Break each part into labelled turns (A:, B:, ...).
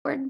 A: Record.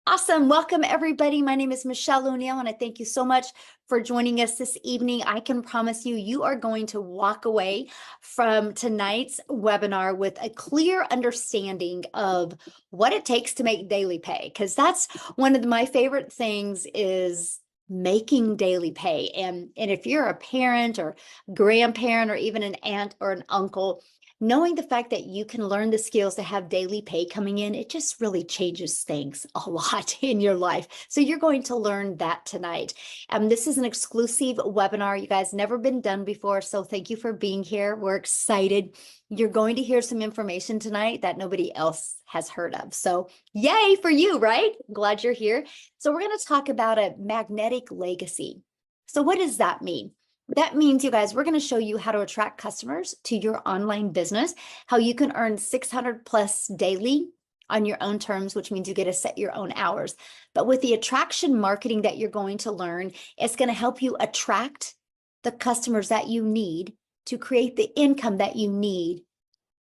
A: Awesome. Welcome, everybody. My name is Michelle O'Neill, and I thank you so much for joining us this evening. I can promise you, you are going to walk away from tonight's webinar with a clear understanding of what it takes to make daily pay, because that's one of my favorite things is making daily pay. And if you're a parent or grandparent or even an aunt or an uncle, knowing the fact that you can learn the skills to have daily pay coming in, it just really changes things a lot in your life. So you're going to learn that tonight. This is an exclusive webinar. You guys never been done before. So thank you for being here. We're excited. You're going to hear some information tonight that nobody else has heard of. So yay for you, right? I'm glad you're here. So we're going to talk about a magnetic legacy. So what does that mean? That means, you guys, we're going to show you how to attract customers to your online business, how you can earn 600 plus daily on your own terms, which means you get to set your own hours. But with the attraction marketing that you're going to learn, it's going to help you attract the customers that you need to create the income that you need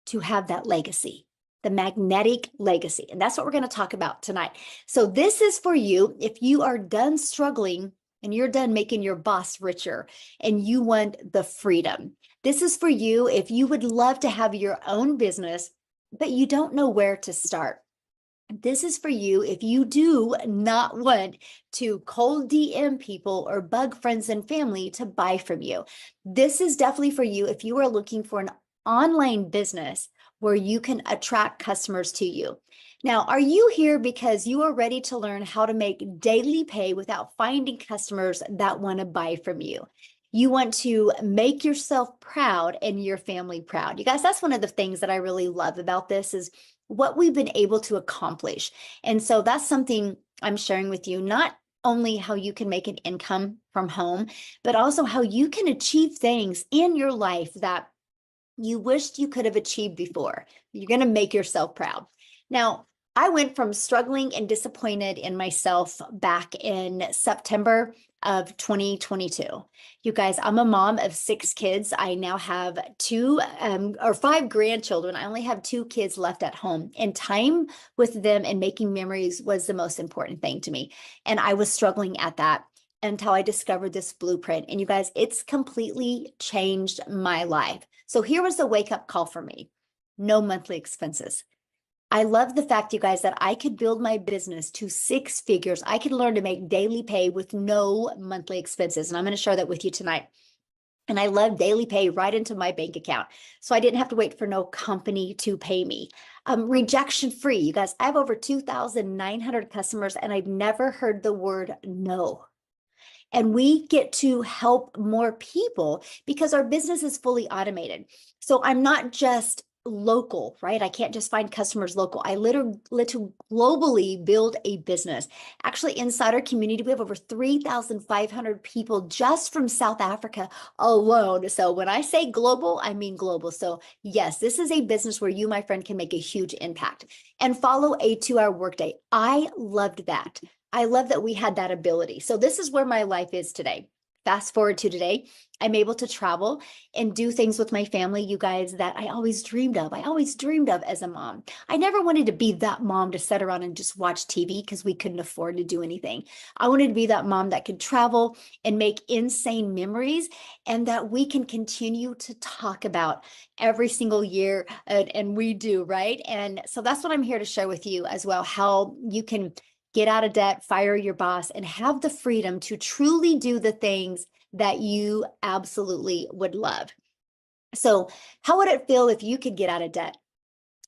A: to have that legacy, the magnetic legacy. And that's what we're going to talk about tonight. So this is for you if you are done struggling and you're done making your boss richer and you want the freedom. This is for you if you would love to have your own business, but you don't know where to start. This is for you if you do not want to cold DM people or bug friends and family to buy from you. This is definitely for you if you are looking for an online business where you can attract customers to you. Now, are you here because you are ready to learn how to make daily pay without finding customers that want to buy from you? You want to make yourself proud and your family proud. You guys, that's one of the things that I really love about this is what we've been able to accomplish. And so that's something I'm sharing with you, not only how you can make an income from home, but also how you can achieve things in your life that you wished you could have achieved before. You're going to make yourself proud. Now, I went from struggling and disappointed in myself back in September of 2022. You guys, I'm a mom of 6 kids. I now have 2 or 5 grandchildren. I only have 2 kids left at home, and time with them and making memories was the most important thing to me. And I was struggling at that until I discovered this blueprint. And you guys, it's completely changed my life. So here was the wake-up call for me. No monthly expenses. I love the fact, you guys, that I could build my business to 6 figures. I could learn to make daily pay with no monthly expenses. And I'm going to share that with you tonight. And I love daily pay right into my bank account. So I didn't have to wait for no company to pay me. Rejection free. You guys, I have over 2,900 customers and I've never heard the word no. And we get to help more people because our business is fully automated. So I'm not just local, right? I can't just find customers local. I literally globally build a business. Actually, inside our community, we have over 3,500 people just from South Africa alone. So when I say global, I mean global. So yes, this is a business where you, my friend, can make a huge impact and follow a 2-hour workday. I loved that. I love that we had that ability. So this is where my life is today. Fast forward to today, I'm able to travel and do things with my family, you guys, that I always dreamed of. I always dreamed of as a mom. I never wanted to be that mom to sit around and just watch TV because we couldn't afford to do anything. I wanted to be that mom that could travel and make insane memories and that we can continue to talk about every single year. And we do, right? And so that's what I'm here to share with you as well, how you can get out of debt, fire your boss, and have the freedom to truly do the things that you absolutely would love. So how would it feel if you could get out of debt?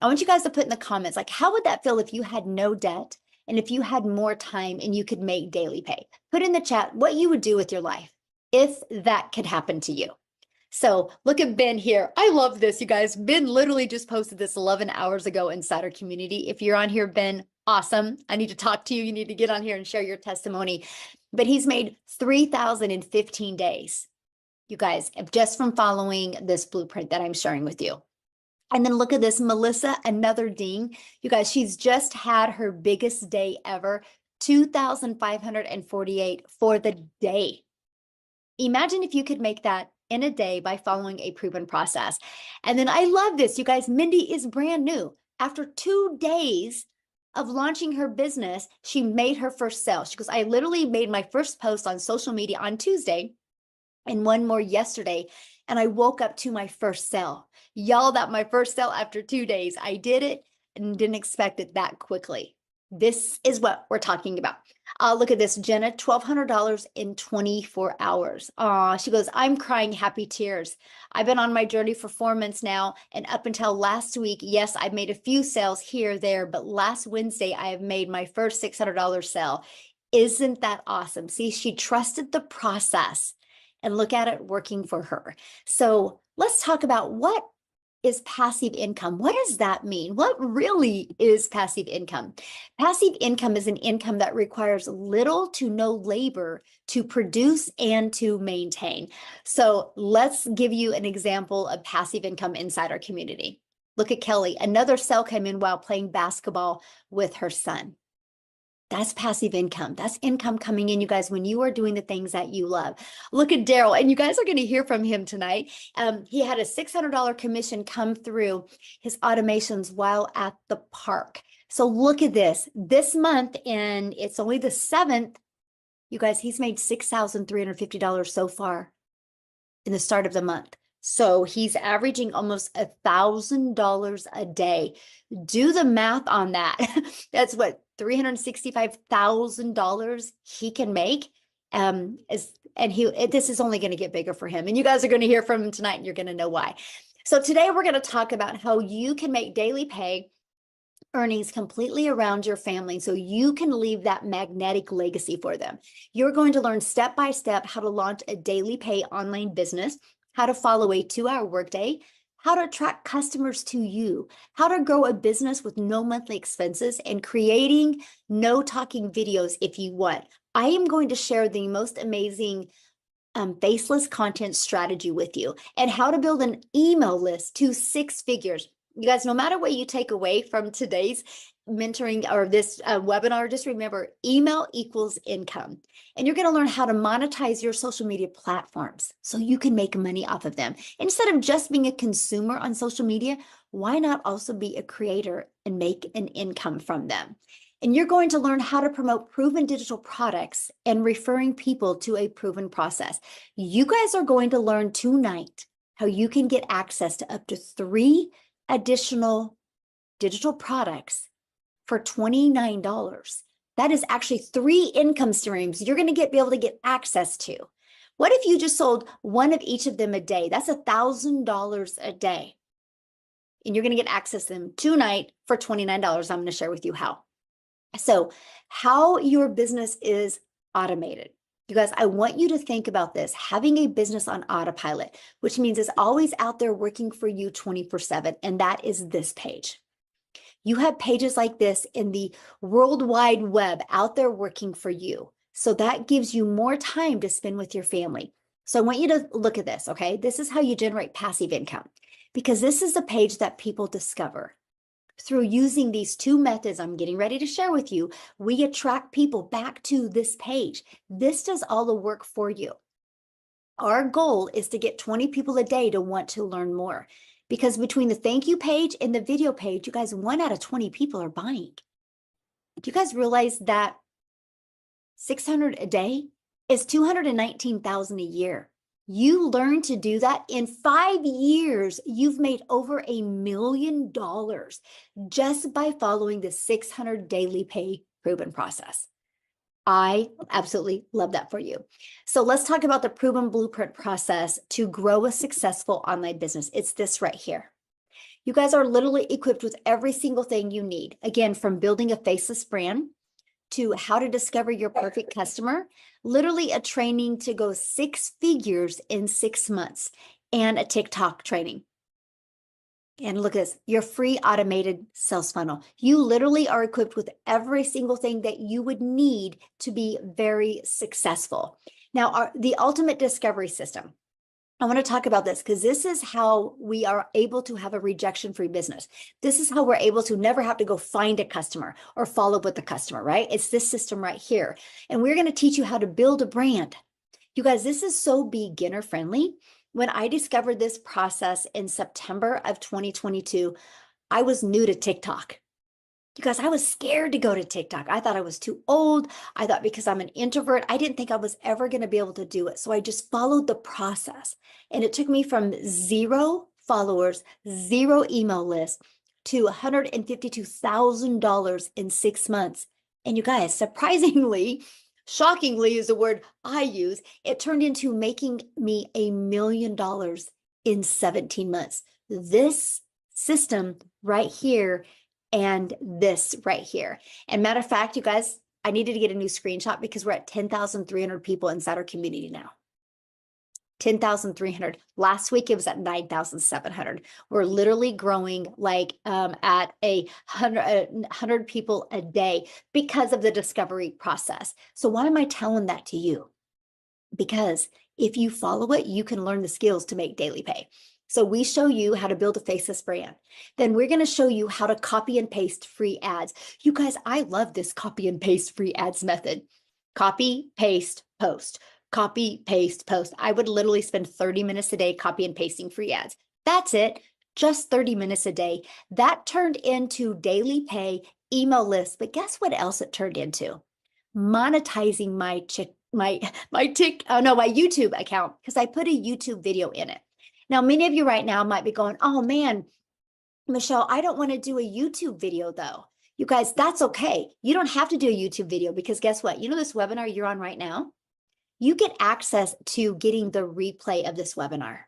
A: I want you guys to put in the comments, like, how would that feel if you had no debt and if you had more time and you could make daily pay? Put in the chat what you would do with your life if that could happen to you. So look at Ben here. I love this, you guys. Ben literally just posted this 11 hours ago inside our community. If you're on here, Ben, awesome. I need to talk to you. You need to get on here and share your testimony. But he's made 3,000 in 15 days, you guys, just from following this blueprint that I'm sharing with you. And then look at this, Melissa, another ding. You guys, she's just had her biggest day ever, 2,548 for the day. Imagine if you could make that in a day by following a proven process. And then I love this, you guys. Mindy is brand new. After 2 days of launching her business, she made her first sale. She goes, I literally made my first post on social media on Tuesday and one more yesterday. And I woke up to my first sale. Y'all, that my first sale after 2 days. I did it and didn't expect it that quickly. This is what we're talking about. Look at this, Jenna, $1,200 in 24 hours. She goes, I'm crying happy tears. I've been on my journey for 4 months now. And up until last week, yes, I've made a few sales here or there, but last Wednesday, I have made my first $600 sale. Isn't that awesome? See, she trusted the process and look at it working for her. So let's talk about what is passive income. What does that mean? What really is passive income? Passive income is an income that requires little to no labor to produce and to maintain. So let's give you an example of passive income inside our community. Look at Kelly. Another sale came in while playing basketball with her son. That's passive income. That's income coming in, you guys, when you are doing the things that you love. Look at Daryl, and you guys are going to hear from him tonight. He had a $600 commission come through his automations while at the park. So look at this. This month, and it's only the 7th, you guys, he's made $6,350 so far in the start of the month. So he's averaging almost $1,000 a day. Do the math on that. That's what, $365,000 he can make. This is only going to get bigger for him. And you guys are going to hear from him tonight, and you're going to know why. So today we're going to talk about how you can make daily pay earnings completely around your family so you can leave that magnetic legacy for them. You're going to learn step by step how to launch a daily pay online business, how to follow a 2-hour workday, how to attract customers to you, how to grow a business with no monthly expenses, and creating no talking videos if you want. I am going to share the most amazing faceless content strategy with you and how to build an email list to 6 figures. You guys, no matter what you take away from today's mentoring or this webinar, just remember email equals income. And you're going to learn how to monetize your social media platforms so you can make money off of them. Instead of just being a consumer on social media, why not also be a creator and make an income from them? And you're going to learn how to promote proven digital products and referring people to a proven process. You guys are going to learn tonight how you can get access to up to 3 additional digital products for $29. That is actually 3 income streams you're going to be able to get access to. What if you just sold one of each of them a day? That's $1,000 a day. And you're going to get access to them tonight for $29. I'm going to share with you how. So how your business is automated. You guys, I want you to think about this, having a business on autopilot, which means it's always out there working for you 24/7. And that is this page. You have pages like this in the World Wide Web out there working for you. So that gives you more time to spend with your family. So I want you to look at this, okay? This is how you generate passive income, because this is the page that people discover. Through using these 2 methods I'm getting ready to share with you, we attract people back to this page. This does all the work for you. Our goal is to get 20 people a day to want to learn more, because between the thank you page and the video page, you guys, 1 out of 20 people are buying. Do you guys realize that 600 a day is 219,000 a year? You learn to do that in 5 years. You've made over $1 million just by following the 600 daily pay proven process. I absolutely love that for you. So let's talk about the proven blueprint process to grow a successful online business. It's this right here. You guys are literally equipped with every single thing you need. Again, from building a faceless brand to how to discover your perfect customer, literally a training to go 6 figures in 6 months, and a TikTok training. And look at this, your free automated sales funnel. You literally are equipped with every single thing that you would need to be very successful. Now, the ultimate discovery system. I want to talk about this because this is how we are able to have a rejection-free business. This is how we're able to never have to go find a customer or follow up with the customer, right? It's this system right here. And we're going to teach you how to build a brand. You guys, this is so beginner friendly. When I discovered this process in September of 2022, I was new to TikTok. You guys, I was scared to go to TikTok. I thought I was too old. I thought because I'm an introvert, I didn't think I was ever going to be able to do it. So I just followed the process. And it took me from 0 followers, 0 email list to $152,000 in 6 months. And you guys, surprisingly, shockingly is the word I use, it turned into making me $1 million in 17 months. This system right here and this right here. And matter of fact, you guys, I needed to get a new screenshot because we're at 10,300 people inside our community now. 10,300. Last week, it was at 9,700. We're literally growing like at 100 people a day because of the discovery process. So why am I telling that to you? Because if you follow it, you can learn the skills to make daily pay. So we show you how to build a faceless brand. Then we're going to show you how to copy and paste free ads. You guys, I love this copy and paste free ads method. Copy, paste, post. Copy, paste, post. I would literally spend 30 minutes a day copy and pasting free ads. That's it. Just 30 minutes a day. That turned into daily pay email lists. But guess what else it turned into? Monetizing my YouTube account, because I put a YouTube video in it. Now, many of you right now might be going, oh man, Michelle, I don't want to do a YouTube video though. You guys, that's okay. You don't have to do a YouTube video because guess what? You know this webinar you're on right now? You get access to getting the replay of this webinar.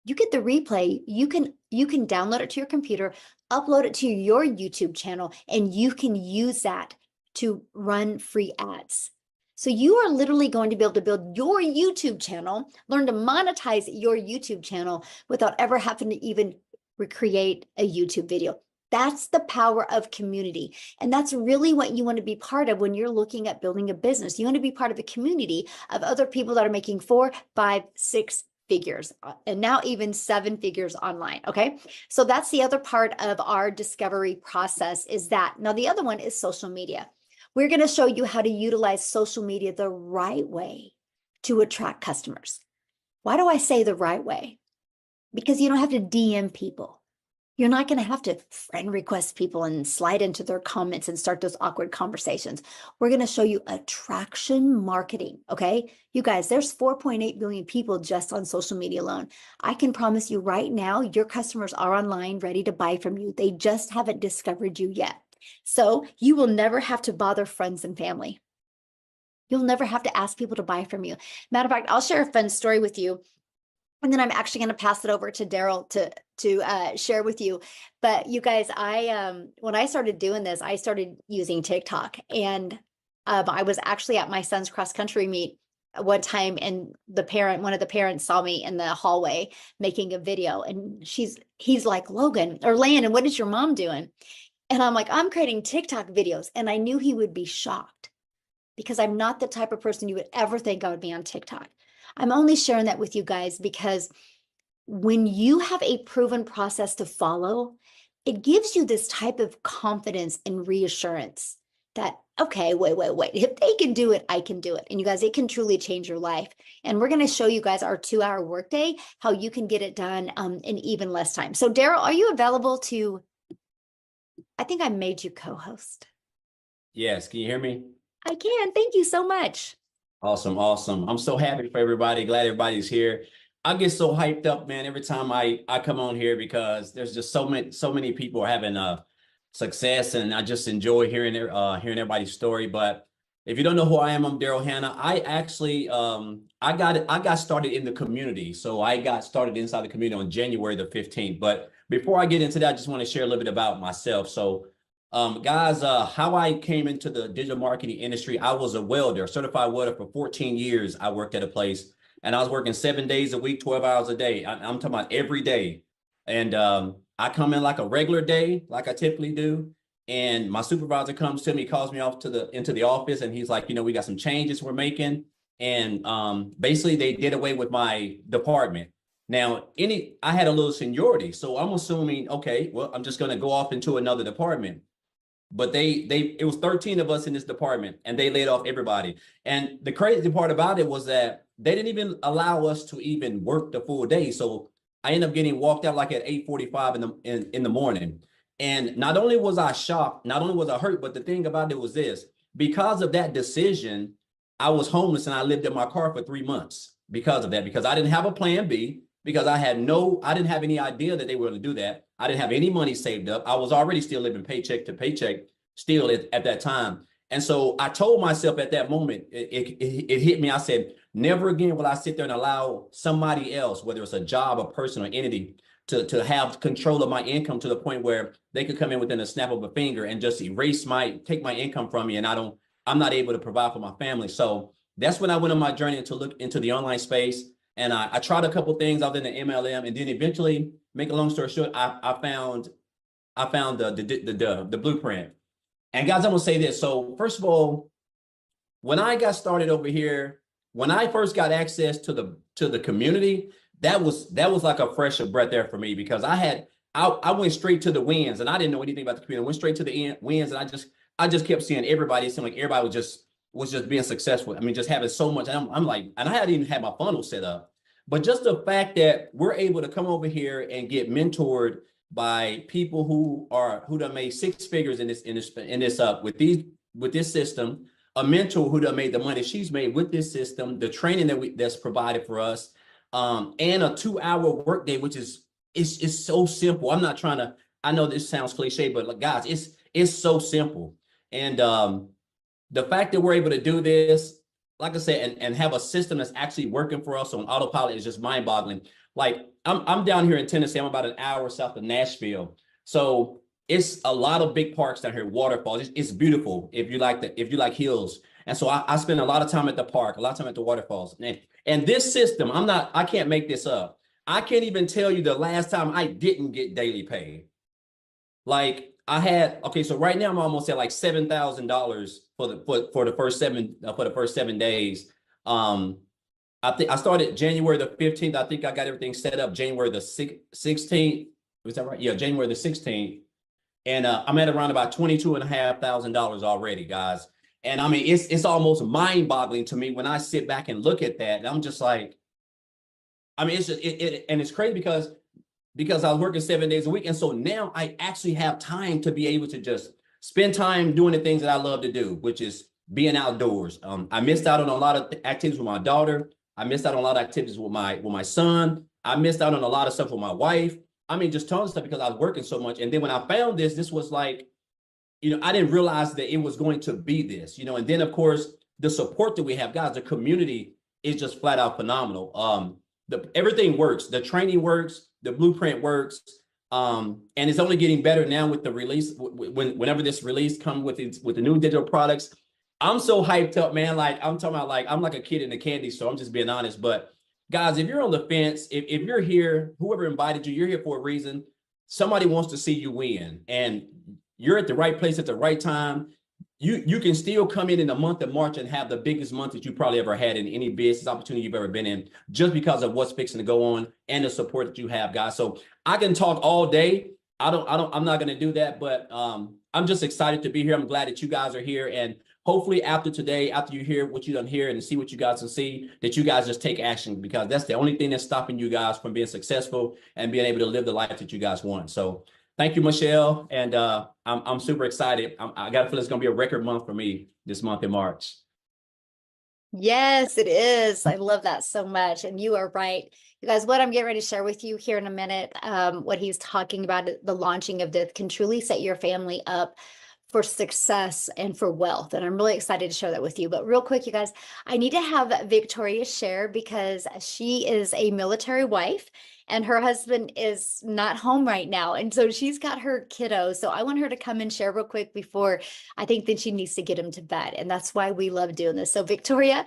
A: You get the replay, you can download it to your computer, upload it to your YouTube channel, and you can use that to run free ads. So you are literally going to be able to build your YouTube channel, learn to monetize your YouTube channel without ever having to even recreate a YouTube video. That's the power of community. And that's really what you want to be part of when you're looking at building a business. You want to be part of a community of other people that are making 4, 5, 6 figures, and now even 7 figures online. Okay. So that's the other part of our discovery process is that. Now, the other one is social media. We're going to show you how to utilize social media the right way to attract customers. Why do I say the right way? Because you don't have to DM people. You're not going to have to friend request people and slide into their comments and start those awkward conversations. We're going to show you attraction marketing. Okay. You guys, there's 4.8 billion people just on social media alone. I can promise you right now, your customers are online ready to buy from you. They just haven't discovered you yet. So you will never have to bother friends and family. You'll never have to ask people to buy from you. Matter of fact, I'll share a fun story with you. And then I'm actually going to pass it over to Daryl to share with you. But you guys, when I started doing this, I started using TikTok, and I was actually at my son's cross country meet one time, and one of the parents saw me in the hallway making a video, and he's like, Logan or Landon, what is your mom doing? And I'm like, I'm creating TikTok videos, and I knew he would be shocked because I'm not the type of person you would ever think I would be on TikTok. I'm only sharing that with you guys because when you have a proven process to follow, it gives you this type of confidence and reassurance that, okay, wait. If they can do it, I can do it. And you guys, it can truly change your life. And we're going to show you guys our 2-hour workday, how you can get it done in even less time. So Daryl, are you available I think I made you co-host.
B: Yes. Can you hear me?
A: I can. Thank you so much.
B: Awesome. I'm so happy for everybody. Glad everybody's here. I get so hyped up, man, every time I come on here because there's just so many people are having success, and I just enjoy hearing everybody's story. But if you don't know who I am, I'm Daryl Hanna. I actually I got started in the community. So I got started inside the community on January the 15th. But before I get into that, I just want to share a little bit about myself. So guys, how I came into the digital marketing industry, I was a welder, certified welder for 14 years. I worked at a place, and I was working 7 days a week, 12 hours a day. I'm talking about every day. And I come in like a regular day, like I typically do. And my supervisor comes to me, calls me off into the office, and he's like, we got some changes we're making. And basically they did away with my department. Now, I had a little seniority, so I'm assuming, okay, well, I'm just going to go off into another department. But it was 13 of us in this department, and they laid off everybody. And the crazy part about it was that they didn't even allow us to even work the full day. So I ended up getting walked out like at 8:45 in the morning. And not only was I shocked, not only was I hurt, but the thing about it was this: because of that decision, I was homeless and I lived in my car for 3 months because of that, because I didn't have a plan B, because I didn't have any idea that they were going to do that. I didn't have any money saved up. I was already still living paycheck to paycheck still at that time. And so I told myself at that moment, it hit me. I said, never again will I sit there and allow somebody else, whether it's a job, a person, or entity, to have control of my income to the point where they could come in within a snap of a finger and just take my income from me, and I'm not able to provide for my family. So that's when I went on my journey to look into the online space. And I tried a couple things other than the MLM, and then eventually, make a long story short, I found the blueprint. And guys, I'm gonna say this. So first of all, when I got started over here, when I first got access to the community, that was like a fresh breath there for me, because I went straight to the wins, and I didn't know anything about the community. I went straight to the wins, and I just kept seeing everybody. It seemed like everybody was just being successful. I mean, just having so much. And I'm like, and I hadn't even had my funnel set up. But just the fact that we're able to come over here and get mentored by people who done made six figures in this with this system, a mentor who done made the money she's made with this system, the training that's provided for us, and a 2-hour workday, which is it's so simple. I'm not trying to. I know this sounds cliche, but like, guys, it's so simple. And the fact that we're able to do this, like I said, and have a system that's actually working for us on autopilot is just mind-boggling. Like I'm down here in Tennessee. I'm about an hour south of Nashville, so it's a lot of big parks down here, waterfalls. It's beautiful if you like hills. And so I spend a lot of time at the park, a lot of time at the waterfalls. And this system, I can't make this up. I can't even tell you the last time I didn't get daily pay. Like so right now I'm almost at like $7,000 for the first 7 days. I think I started January the 15th. I think I got everything set up January the 16th. Was that right? Yeah, January the 16th. And I'm at around about $22,500 already, guys. And I mean, it's almost mind-boggling to me when I sit back and look at that. And I'm just like, I mean, it's just and it's crazy because I was working 7 days a week. And so now I actually have time to be able to just spend time doing the things that I love to do, which is being outdoors. I missed out on a lot of activities with my daughter. I missed out on a lot of activities with my son. I missed out on a lot of stuff with my wife. I mean, just tons of stuff because I was working so much. And then when I found this was like, I didn't realize that it was going to be this, and then of course, the support that we have, guys, the community is just flat out phenomenal. Everything works. The training works, the blueprint works. And it's only getting better now with the release. Whenever this release comes with the new digital products, I'm so hyped up, man. Like I'm talking about, like I'm like a kid in a candy store. I'm just being honest. But guys, if you're on the fence, if you're here, whoever invited you, you're here for a reason. Somebody wants to see you win, and you're at the right place at the right time. You can still come in the month of March and have the biggest month that you probably ever had in any business opportunity you've ever been in, just because of what's fixing to go on and the support that you have, guys. So I can talk all day. I'm not going to do that, but I'm just excited to be here. I'm glad that you guys are here. And hopefully after today, after you hear what you done hear and see what you guys can see, that you guys just take action, because that's the only thing that's stopping you guys from being successful and being able to live the life that you guys want. So thank you, Michelle. And I'm super excited. I got to feel it's going to be a record month for me this month in March.
A: Yes, it is. I love that so much. And you are right. You guys, what I'm getting ready to share with you here in a minute, what he's talking about, the launching of this can truly set your family up for success and for wealth. And I'm really excited to share that with you. But real quick, you guys, I need to have Victoria share, because she is a military wife and her husband is not home right now. And so she's got her kiddo. So I want her to come and share real quick before I think that she needs to get him to bed. And that's why we love doing this. So Victoria,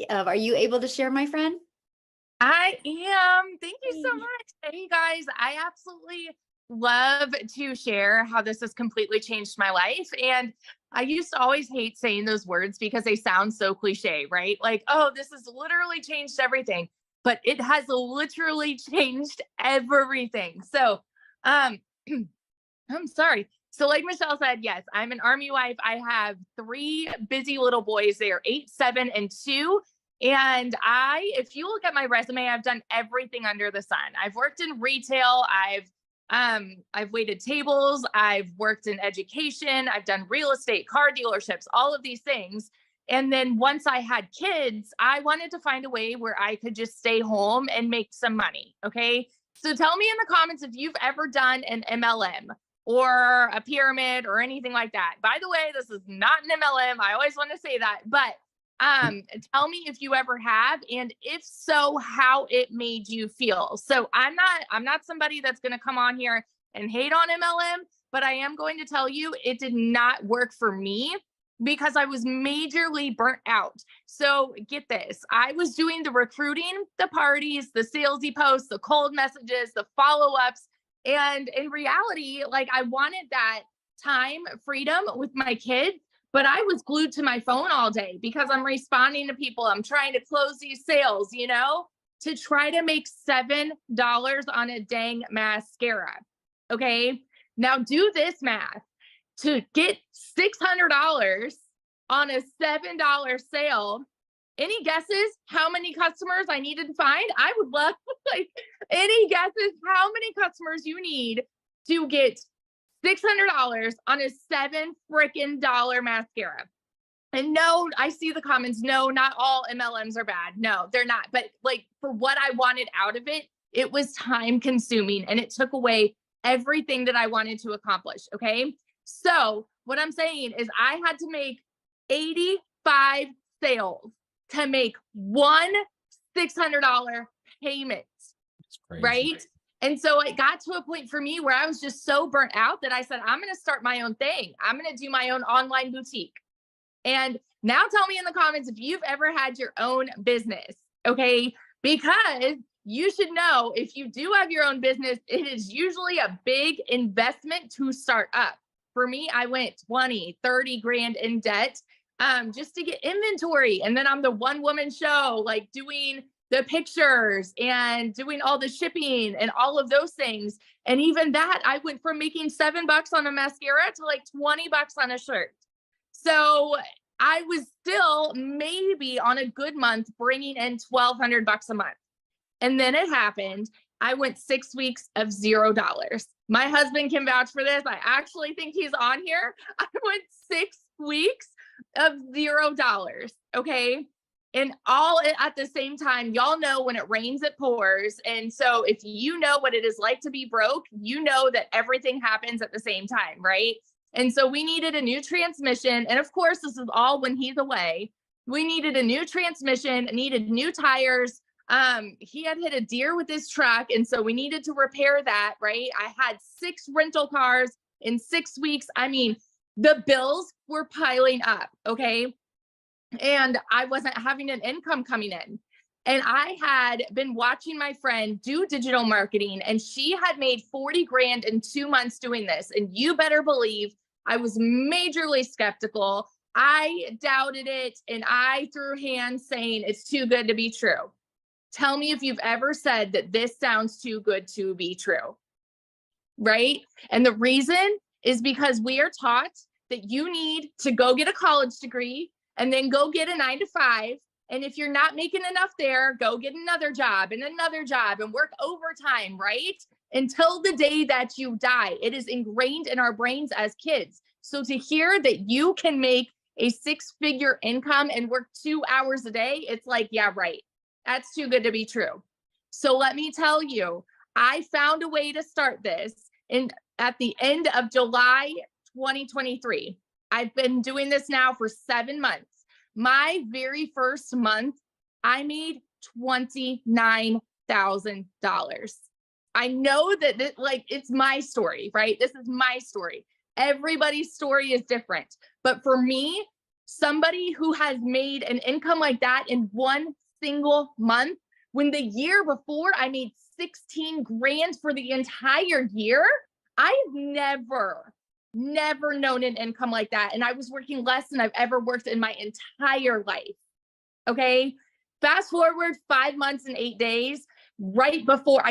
A: are you able to share, my friend?
C: I am. Thank you so much. Hey guys, I absolutely love to share how this has completely changed my life. And I used to always hate saying those words because they sound so cliche, right? Like, oh, this has literally changed everything, but it has literally changed everything. So, I'm sorry. So like Michelle said, yes, I'm an Army wife. I have 3 busy little boys. They are 8, 7, and 2. And if you look at my resume, I've done everything under the sun. I've worked in retail. I've I've waited tables, I've worked in education, I've done real estate, car dealerships, all of these things. And then once I had kids, I wanted to find a way where I could just stay home and make some money. Okay. So tell me in the comments if you've ever done an MLM or a pyramid or anything like that. By the way, this is not an MLM. I always want to say that, but tell me if you ever have, and if so, how it made you feel. So I'm not somebody that's going to come on here and hate on MLM, but I am going to tell you it did not work for me because I was majorly burnt out. So get this, I was doing the recruiting, the parties, the salesy posts, the cold messages, the follow-ups. And in reality, like I wanted that time freedom with my kids, but I was glued to my phone all day because I'm responding to people. I'm trying to close these sales, to try to make $7 on a dang mascara. Okay. Now do this math. To get $600 on a $7 sale, any guesses how many customers I needed to find? I would love like any guesses how many customers you need to get $600 on a $7 freaking mascara. And no, I see the comments. No, not all MLMs are bad. No, they're not. But like for what I wanted out of it, it was time consuming and it took away everything that I wanted to accomplish. Okay. So what I'm saying is I had to make 85 sales to make one $600 payment.
B: That's crazy.
C: Right. And so it got to a point for me where I was just so burnt out that I said, I'm going to start my own thing. I'm going to do my own online boutique. And now tell me in the comments if you've ever had your own business. Okay. Because you should know if you do have your own business, it is usually a big investment to start up. For me, I went 20, 30 grand in debt just to get inventory. And then I'm the one woman show, like doing the pictures and doing all the shipping and all of those things. And even that, I went from making $7 on a mascara to like $20 on a shirt. So I was still maybe on a good month bringing in $1,200 a month. And then it happened. I went 6 weeks of $0. My husband can vouch for this. I actually think he's on here. I went 6 weeks of $0. Okay. And all at the same time, y'all know when it rains, it pours. And so if you know what it is like to be broke, you know that everything happens at the same time, right? And so we needed a new transmission. And of course, this is all when he's away. We needed a new transmission, needed new tires. He had hit a deer with his truck. And so we needed to repair that, right? I had 6 rental cars in 6 weeks. I mean, the bills were piling up. Okay. And I wasn't having an income coming in. And I had been watching my friend do digital marketing, and she had made 40 grand in 2 months doing this. And you better believe I was majorly skeptical. I doubted it and I threw hands saying it's too good to be true. Tell me if you've ever said that this sounds too good to be true, right? And the reason is because we are taught that you need to go get a college degree and then go get a 9-to-5. And if you're not making enough there, go get another job and work overtime, right? Until the day that you die. It is ingrained in our brains as kids. So to hear that you can make a 6-figure income and work 2 hours a day, it's like, yeah, right. That's too good to be true. So let me tell you, I found a way to start this at the end of July 2023. I've been doing this now for 7 months. My very first month, I made $29,000. I know that it's my story, right? This is my story. Everybody's story is different. But for me, somebody who has made an income like that in one single month, when the year before I made 16 grand for the entire year, I've never known an income like that. And I was working less than I've ever worked in my entire life. Okay. Fast forward 5 months and 8 days, right before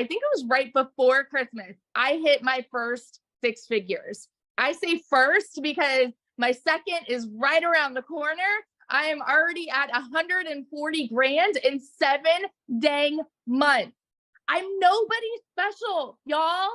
C: Christmas, I hit my first 6 figures. I say first because my second is right around the corner. I am already at 140 grand in 7 dang months. I'm nobody special, y'all.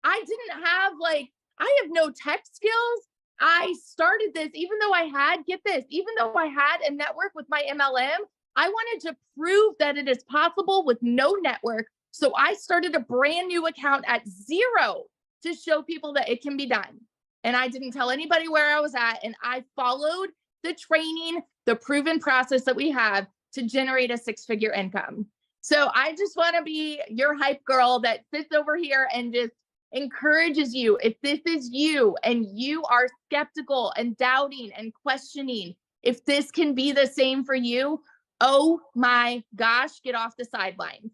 C: I didn't have I have no tech skills. I started this, even though I had, get this, even though I had a network with my MLM, I wanted to prove that it is possible with no network. So I started a brand new account at zero to show people that it can be done. And I didn't tell anybody where I was at. And I followed the training, the proven process that we have to generate a 6-figure income. So I just want to be your hype girl that sits over here and just encourages you. If this is you and you are skeptical and doubting and questioning if this can be the same for you, oh my gosh, get off the sidelines.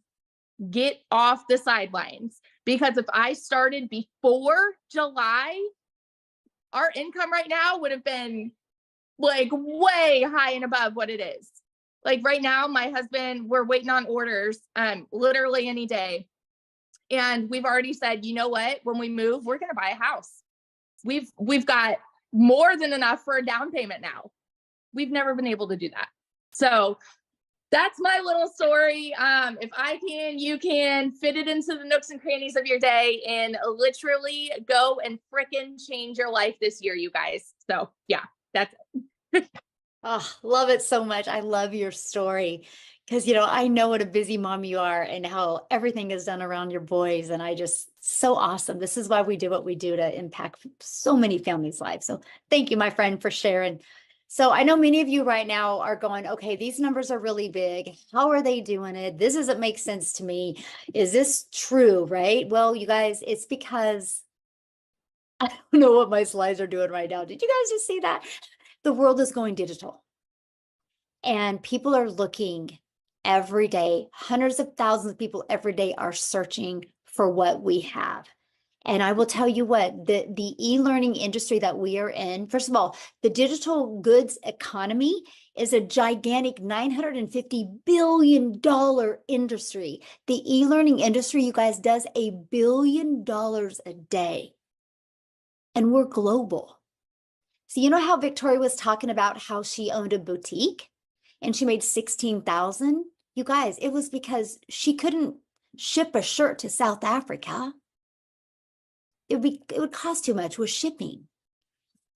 C: Get off the sidelines. Because if I started before July, our income right now would have been like way high and above what it is. Like right now, my husband, we're waiting on orders literally any day. And we've already said, you know what, when we move, we're going to buy a house. We've got more than enough for a down payment now. We've never been able to do that. So that's my little story. If I can, you can fit it into the nooks and crannies of your day and literally go and frickin' change your life this year, you guys. So yeah, that's it.
A: Oh, love it so much. I love your story because, I know what a busy mom you are and how everything is done around your boys. And so awesome. This is why we do what we do, to impact so many families' lives. So thank you, my friend, for sharing. So I know many of you right now are going, okay, these numbers are really big. How are they doing it? This doesn't make sense to me. Is this true? Right? Well, you guys, it's because I don't know what my slides are doing right now. Did you guys just see that? The world is going digital. And people are looking every day. Hundreds of thousands of people every day are searching for what we have. And I will tell you what, the e-learning industry that we are in, first of all, the digital goods economy is a gigantic $950 billion industry. The e-learning industry, you guys, does $1 billion a day. And we're global. So you know how Victoria was talking about how she owned a boutique and she made $16,000? You guys, it was because she couldn't ship a shirt to South Africa. It would cost too much with shipping.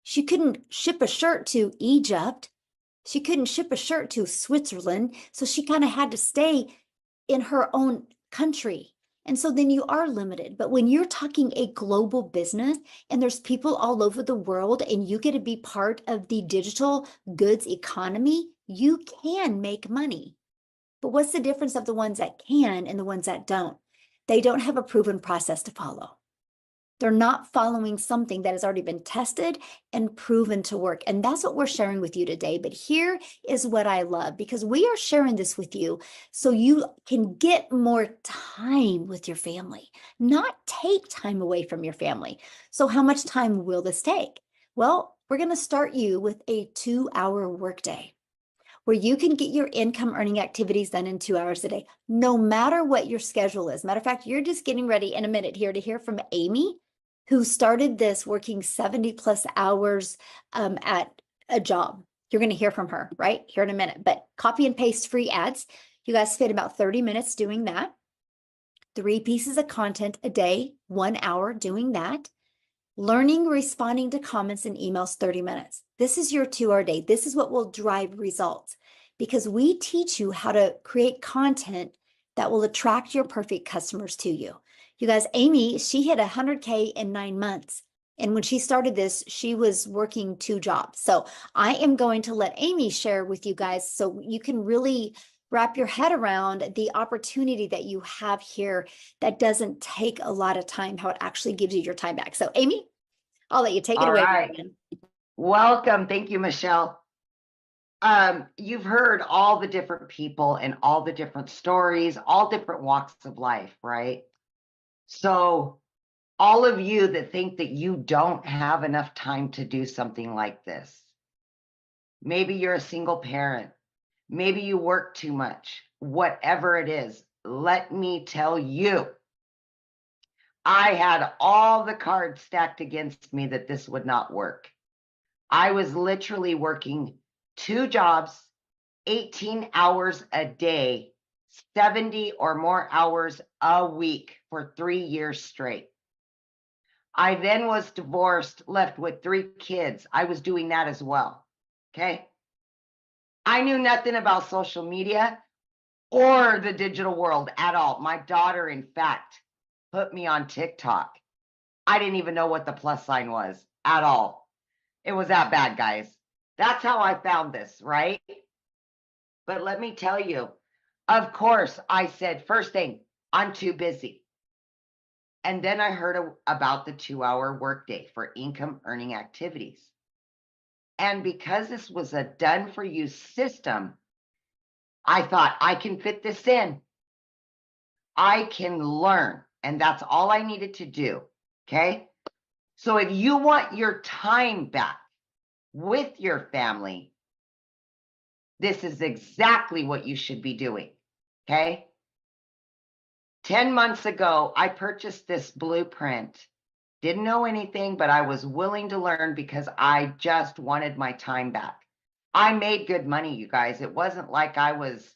A: She couldn't ship a shirt to Egypt. She couldn't ship a shirt to Switzerland. So she kind of had to stay in her own country. And so then you are limited. But when you're talking a global business and there's people all over the world and you get to be part of the digital goods economy, you can make money. But what's the difference of the ones that can and the ones that don't? They don't have a proven process to follow. They're not following something that has already been tested and proven to work. And that's what we're sharing with you today. But here is what I love, because we are sharing this with you so you can get more time with your family, not take time away from your family. So how much time will this take? Well, we're going to start you with a 2-hour workday where you can get your income earning activities done in 2 hours a day, no matter what your schedule is. Matter of fact, you're just getting ready in a minute here to hear from Amy, who started this working 70 plus hours at a job. You're going to hear from her right here in a minute, but copy and paste free ads. You guys spend about 30 minutes doing that. 3 pieces of content a day, 1 hour doing that. Learning, responding to comments and emails, 30 minutes. This is your 2-hour day. This is what will drive results, because we teach you how to create content that will attract your perfect customers to you. You guys, Amy, she hit 100K in 9 months. And when she started this, she was working 2 jobs. So I am going to let Amy share with you guys so you can really wrap your head around the opportunity that you have here that doesn't take a lot of time, how it actually gives you your time back. So Amy, I'll let you take it away.
D: All right. Welcome. Thank you, Michelle. You've heard all the different people and all the different stories, all different walks of life, right? So all of you that think that you don't have enough time to do something like this, maybe you're a single parent, maybe you work too much, whatever it is, let me tell you, I had all the cards stacked against me that this would not work. I was literally working 2 jobs, 18 hours a day, 70 or more hours a week for 3 years straight. I then was divorced, left with 3 kids. I was doing that as well. Okay. I knew nothing about social media or the digital world at all. My daughter, in fact, put me on TikTok. I didn't even know what the plus sign was at all. It was that bad, guys. That's how I found this, right? But let me tell you, of course, I said, first thing, I'm too busy. And then I heard about the 2-hour workday for income earning activities. And because this was a done for you system, I thought I can fit this in. I can learn. And that's all I needed to do. Okay. So if you want your time back with your family, this is exactly what you should be doing. Okay. 10 months ago, I purchased this blueprint. Didn't know anything, but I was willing to learn because I just wanted my time back. I made good money, you guys. It wasn't like I was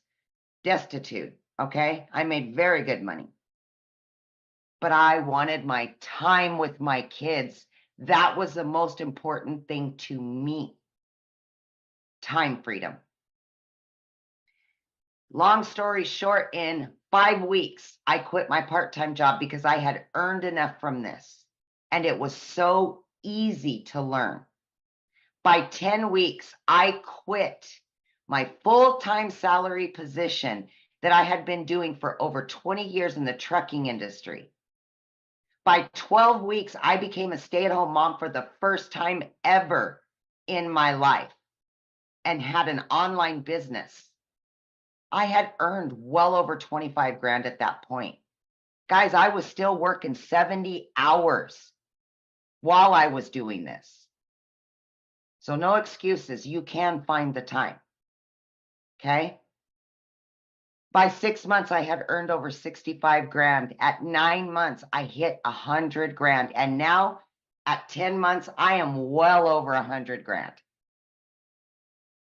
D: destitute. Okay. I made very good money. But I wanted my time with my kids. That was the most important thing to me. Time freedom. Long story short, in 5 weeks, I quit my part-time job because I had earned enough from this. And it was so easy to learn. By 10 weeks, I quit my full-time salary position that I had been doing for over 20 years in the trucking industry. By 12 weeks, I became a stay-at-home mom for the first time ever in my life and had an online business. I had earned well over 25 grand at that point. Guys, I was still working 70 hours while I was doing this. So no excuses. You can find the time. Okay. By 6 months, I had earned over 65 grand. At 9 months, I hit 100 grand. And now at 10 months, I am well over 100 grand.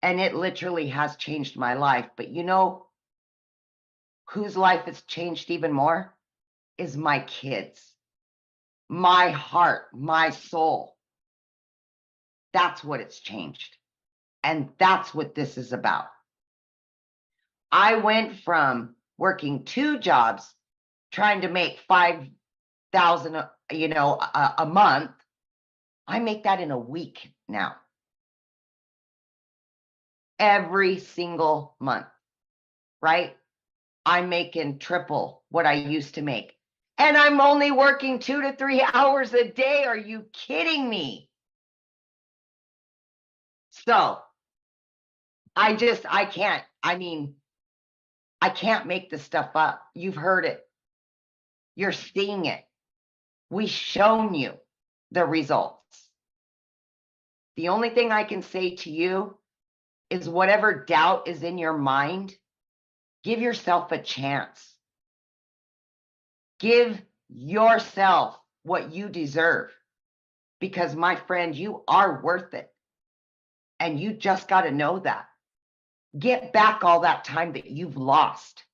D: And it literally has changed my life. But you know whose life has changed even more? Is my kids, my heart, my soul. That's what it's changed. And that's what this is about. I went from working 2 jobs, trying to make 5,000, a month. I make that in a week now. Every single month, right? I'm making triple what I used to make. And I'm only working 2 to 3 hours a day. Are you kidding me? So I can't. I can't make this stuff up. You've heard it. You're seeing it. We've shown you the results. The only thing I can say to you is whatever doubt is in your mind, give yourself a chance. Give yourself what you deserve. Because my friend, you are worth it. And you just got to know that. Get back all that time that you've lost.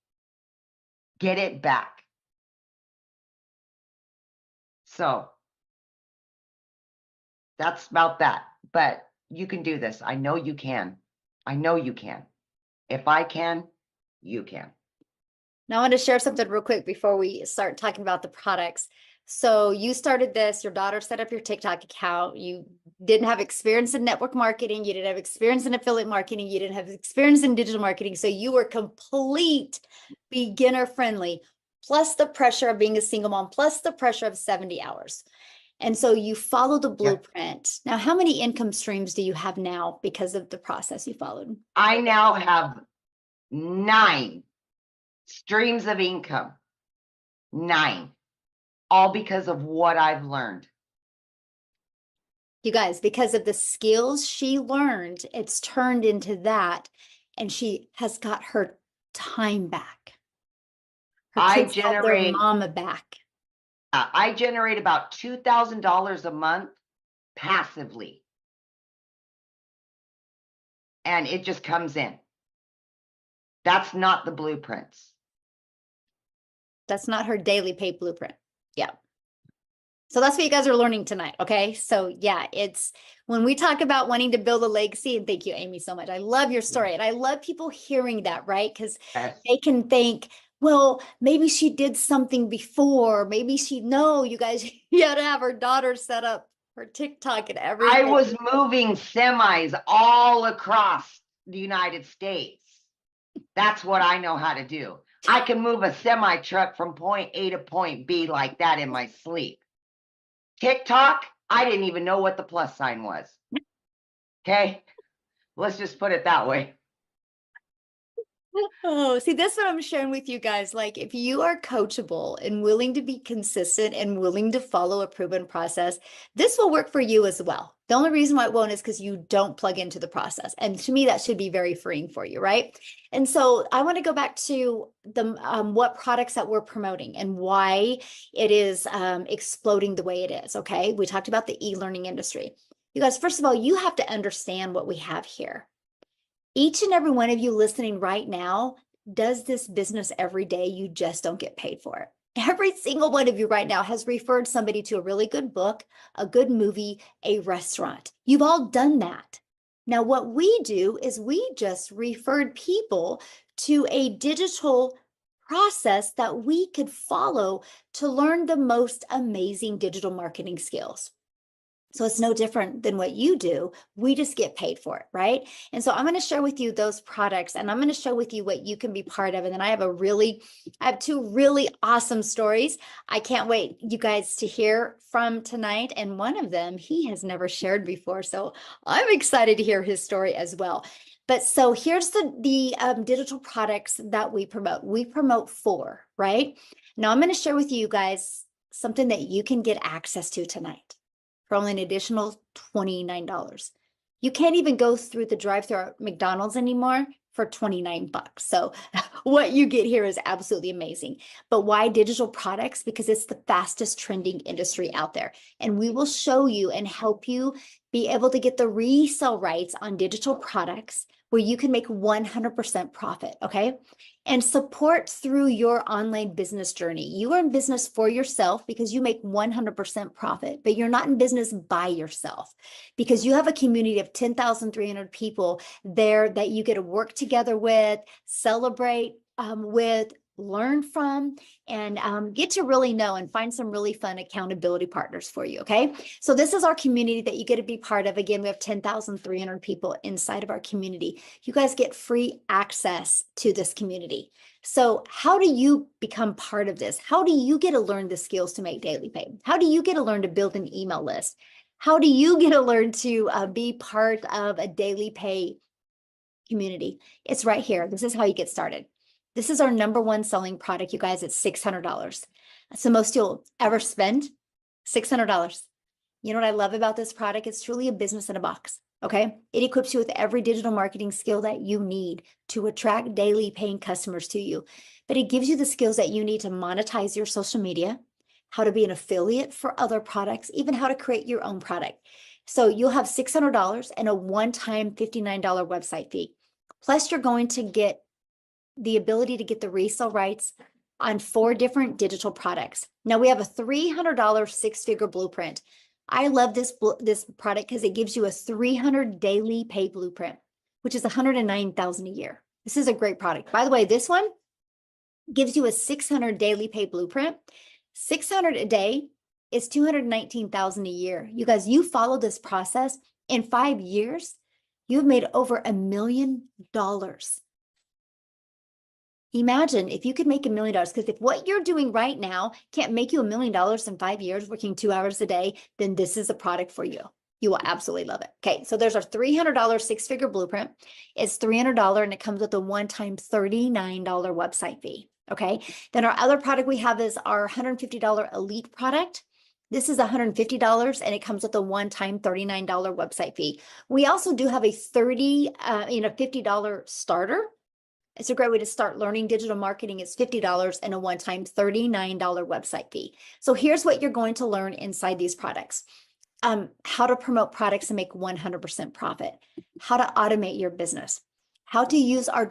D: Get it back. So that's about that. But you can do this. I know you can. I know you can. If I can, you can.
A: Now I want to share something real quick before we start talking about the products. So you started this, your daughter set up your TikTok account. You didn't have experience in network marketing. You didn't have experience in affiliate marketing. You didn't have experience in digital marketing. So you were complete beginner friendly, plus the pressure of being a single mom, plus the pressure of 70 hours. And so you follow the blueprint. Now, how many income streams do you have now because of the process you followed?
D: I now have 9 streams of income. 9. All because of what I've learned.
A: You guys, because of the skills she learned, it's turned into that. And she has got her time back. Her kids have their mama back.
D: I generate about $2,000 a month passively. And it just comes in. That's not the blueprints.
A: That's not her daily pay blueprint. Yeah. So that's what you guys are learning tonight. Okay. So yeah, it's when we talk about wanting to build a legacy, and thank you, Amy, so much. I love your story. And I love people hearing that, right? Because they can think, well, maybe she did something before. Maybe no, you guys, you had to have her daughter set up her TikTok and everything.
D: I was moving semis all across the United States. That's what I know how to do. I can move a semi truck from point A to point B like that in my sleep. TikTok, I didn't even know what the plus sign was. Okay, let's just put it that way.
A: Oh, see, that's what I'm sharing with you guys. Like, if you are coachable and willing to be consistent and willing to follow a proven process, this will work for you as well. The only reason why it won't is because you don't plug into the process. And to me, that should be very freeing for you, right? And so I want to go back to the what products that we're promoting and why it is exploding the way it is. Okay, we talked about the e-learning industry. You guys, first of all, you have to understand what we have here. Each and every one of you listening right now does this business every day. You just don't get paid for it. Every single one of you right now has referred somebody to a really good book, a good movie, a restaurant. You've all done that. Now, what we do is we just referred people to a digital process that we could follow to learn the most amazing digital marketing skills. So it's no different than what you do. We just get paid for it, right? And so I'm going to share with you those products, and I'm going to share with you what you can be part of. And then I have two really awesome stories. I can't wait you guys to hear from tonight. And one of them, he has never shared before. So I'm excited to hear his story as well. But so here's the digital products that we promote. We promote 4, right? Now I'm going to share with you guys something that you can get access to tonight for only an additional $29. You can't even go through the drive-thru at McDonald's anymore for $29. So what you get here is absolutely amazing. But why digital products? Because it's the fastest trending industry out there. And we will show you and help you be able to get the resale rights on digital products where you can make 100% profit, okay? And support through your online business journey. You are in business for yourself because you make 100% profit, but you're not in business by yourself because you have a community of 10,300 people there that you get to work together with, celebrate with, learn from, and get to really know and find some really fun accountability partners for you, okay? So this is our community that you get to be part of. Again, we have 10,300 people inside of our community. You guys get free access to this community. So how do you become part of this? How do you get to learn the skills to make daily pay? How do you get to learn to build an email list? How do you get to learn to be part of a daily pay community? It's right here. This is how you get started. This is our #1 selling product, you guys. It's $600. That's the most you'll ever spend, $600. You know what I love about this product? It's truly a business in a box, okay? It equips you with every digital marketing skill that you need to attract daily paying customers to you. But it gives you the skills that you need to monetize your social media, how to be an affiliate for other products, even how to create your own product. So you'll have $600 and a one-time $59 website fee. Plus, you're going to get the ability to get the resale rights on 4 different digital products. Now we have a $300 6-figure blueprint. I love this product because it gives you a 300 daily pay blueprint, which is $109,000 a year. This is a great product. By the way, this one gives you a 600 daily pay blueprint. 600 a day is $219,000 a year. You guys, you follow this process in 5 years, you've made over $1 million. Imagine if you could make $1 million, because if what you're doing right now can't make you $1 million in 5 years, working 2 hours a day, then this is a product for you. You will absolutely love it. Okay, so there's our $300 6-figure blueprint. It's $300 and it comes with a one-time $39 website fee. Okay, then our other product we have is our $150 elite product. This is $150 and it comes with a one-time $39 website fee. We also do have a $50 starter. It's a great way to start learning digital marketing. It's $50 and a one-time $39 website fee. So here's what you're going to learn inside these products. How to promote products and make 100% profit, how to automate your business, how to use our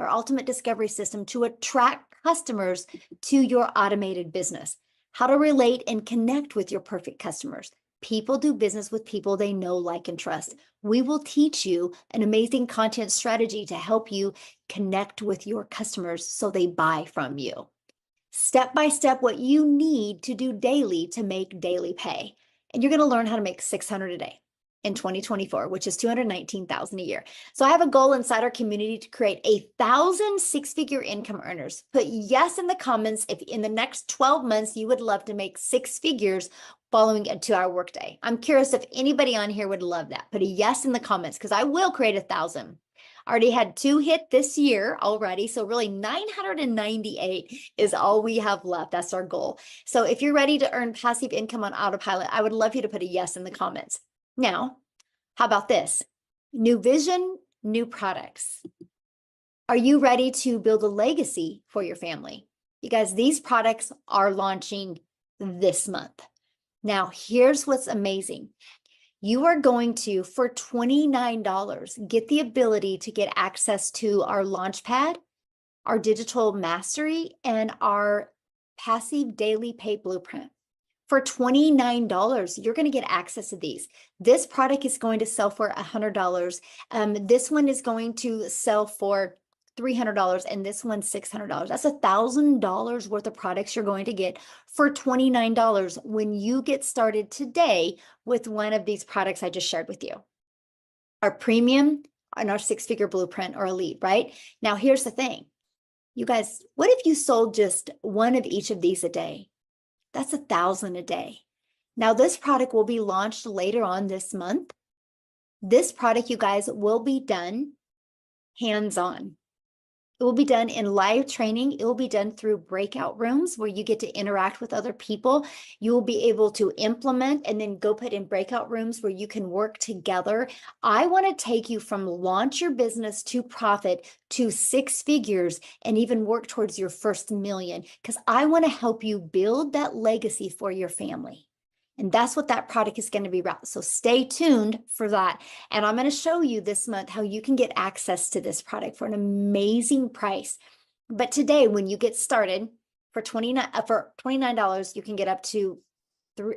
A: ultimate discovery system to attract customers to your automated business, how to relate and connect with your perfect customers. People do business with people they know, like, and trust. We will teach you an amazing content strategy to help you connect with your customers so they buy from you. Step by step, what you need to do daily to make daily pay. And you're going to learn how to make $600 a day in 2024, which is $219,000 a year. So I have a goal inside our community to create 1,000 six-figure income earners. Put yes in the comments if in the next 12 months you would love to make 6 figures following a 2-hour workday. I'm curious if anybody on here would love that. Put a yes in the comments because I will create 1,000. Already had 2 hit this year already. So really 998 is all we have left. That's our goal. So if you're ready to earn passive income on autopilot, I would love you to put a yes in the comments. Now, how about this? New vision, new products. Are you ready to build a legacy for your family? You guys, these products are launching this month. Now, here's what's amazing. You are going to, for $29, get the ability to get access to our Launchpad, our digital mastery, and our passive daily pay blueprint. For $29, you're going to get access to these. This product is going to sell for $100. This one is going to sell for $300, and this one's $600. That's $1,000 worth of products you're going to get for $29 when you get started today with one of these products I just shared with you. Our premium and our 6-figure blueprint or elite, right? Now, here's the thing. You guys, what if you sold just one of each of these a day? That's $1,000 a day. Now, this product will be launched later on this month. This product, you guys, will be done hands-on. It will be done in live training. It will be done through breakout rooms where you get to interact with other people. You will be able to implement and then go put in breakout rooms where you can work together. I want to take you from launch your business to profit to 6 figures and even work towards your first million, because I want to help you build that legacy for your family. And that's what that product is going to be about. So stay tuned for that. And I'm going to show you this month how you can get access to this product for an amazing price. But today, when you get started for $29, you can get up to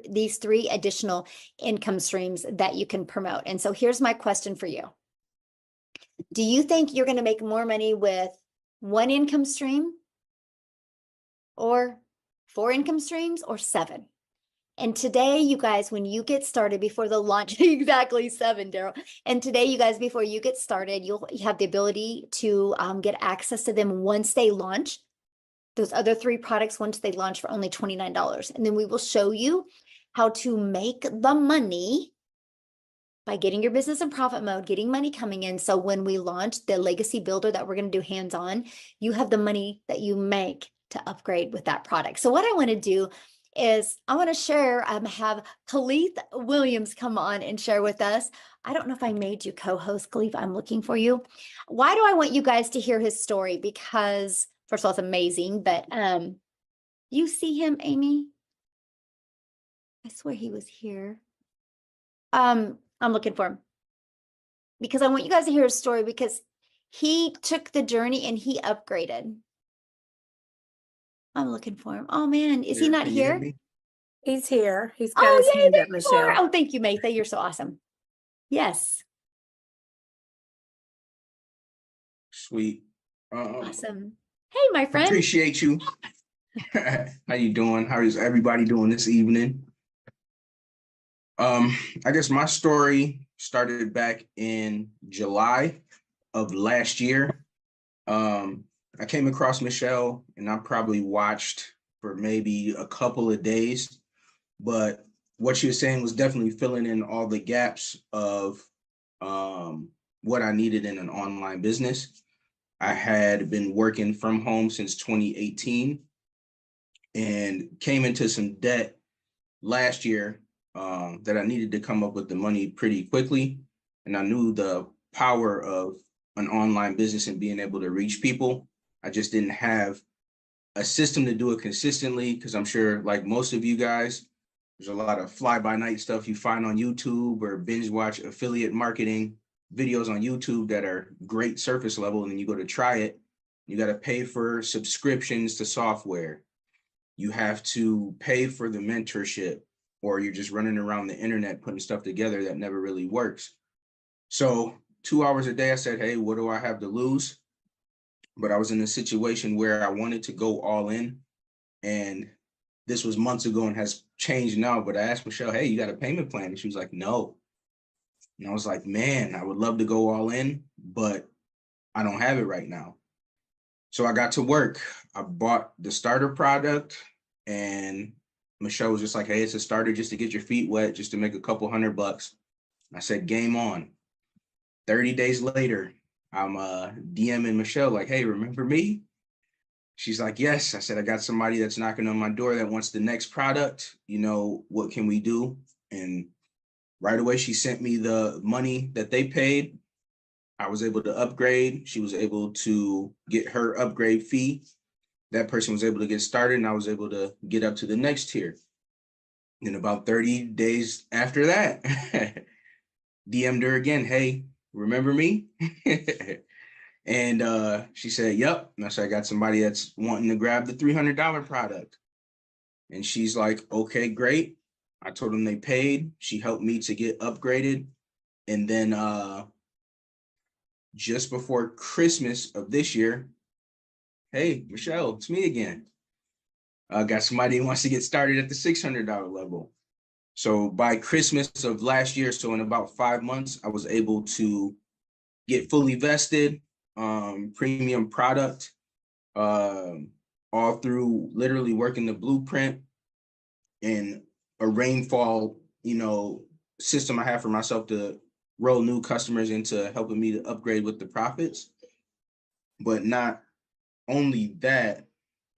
A: these 3 additional income streams that you can promote. And so here's my question for you. Do you think you're going to make more money with 1 income stream or 4 income streams or 7? And today, you guys, when you get started before the launch, exactly 7, Daryl. And today, you guys, before you get started, you'll have the ability to get access to them once they launch. Those other 3 products, once they launch for only $29. And then we will show you how to make the money by getting your business in profit mode, getting money coming in. So when we launch the legacy builder that we're going to do hands-on, you have the money that you make to upgrade with that product. So what I want to do is I want to share, have Khalif Williams come on and share with us. I don't know if I made you co-host, Khalif. I'm looking for you. Why do I want you guys to hear his story? Because first of all, it's amazing, but you see him, Amy? I swear he was here. I'm looking for him because I want you guys to hear his story because he took the journey and he upgraded. I'm looking for him. Oh man, is he not here?
E: He's here. He's got his hand up, Michelle.
A: Oh, thank you, Maytha. You're so awesome. Yes.
F: Sweet.
A: Awesome. Hey, my friend.
F: Appreciate you. How you doing? How is everybody doing this evening? I guess my story started back in July of last year. I came across Michelle and I probably watched for maybe a couple of days, but what she was saying was definitely filling in all the gaps of what I needed in an online business. I had been working from home since 2018 and came into some debt last year that I needed to come up with the money pretty quickly. And I knew the power of an online business and being able to reach people. I just didn't have a system to do it consistently because I'm sure, like most of you guys, there's a lot of fly-by-night stuff you find on YouTube or binge watch affiliate marketing videos on YouTube that are great surface level, and then you go to try it, you got to pay for subscriptions to software. you have to pay for the mentorship, or you're just running around the internet putting stuff together that never really works. So 2 hours a day, I said, hey, what do I have to lose? But I was in a situation where I wanted to go all in. And this was months ago and has changed now. But I asked Michelle, hey, you got a payment plan? And she was like, no. And I was like, man, I would love to go all in, but I don't have it right now. So I got to work. I bought the starter product, and Michelle was just like, hey, it's a starter just to get your feet wet, just to make a couple $100. I said, game on. 30 days later, I'm DMing Michelle like, hey, remember me? She's like, yes. I said, I got somebody that's knocking on my door that wants the next product. You know, what can we do? And right away, she sent me the money that they paid. I was able to upgrade. She was able to get her upgrade fee. That person was able to get started, and I was able to get up to the next tier. And about 30 days after that, DM'd her again, hey, remember me? And she said, yep. And I said, I got somebody that's wanting to grab the $300 product. And she's like, okay, great. I told them they paid. She helped me to get upgraded. And then just before Christmas of this year, hey, Michelle, it's me again. I got somebody who wants to get started at the $600 level. So by Christmas of last year, so in about 5 months, I was able to get fully vested, premium product, all through literally working the blueprint and a rainfall, system I have for myself to roll new customers into helping me to upgrade with the profits. But not only that,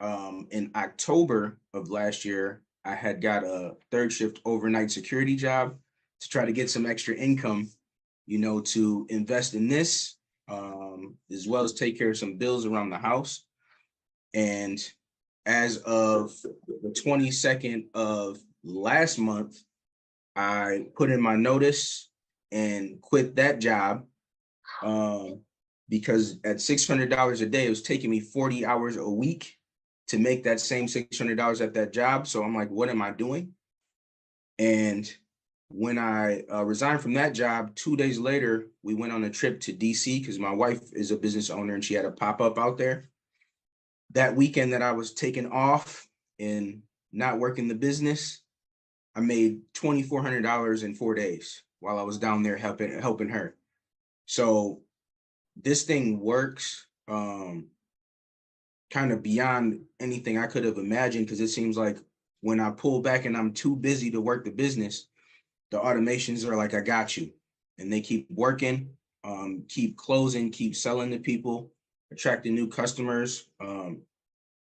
F: in October of last year, I had got a third shift overnight security job to try to get some extra income, to invest in this, as well as take care of some bills around the house. And as of the 22nd of last month, I put in my notice and quit that job, because at $600 a day, it was taking me 40 hours a week to make that same $600 at that job. So I'm like, what am I doing? And when I resigned from that job, 2 days later, we went on a trip to DC because my wife is a business owner and she had a pop-up out there. That weekend that I was taking off and not working the business, I made $2,400 in 4 days while I was down there helping her. So this thing works kind of beyond anything I could have imagined, because it seems like when I pull back and I'm too busy to work the business, the automations are like, I got you. And they keep working, keep closing, keep selling to people, attracting new customers.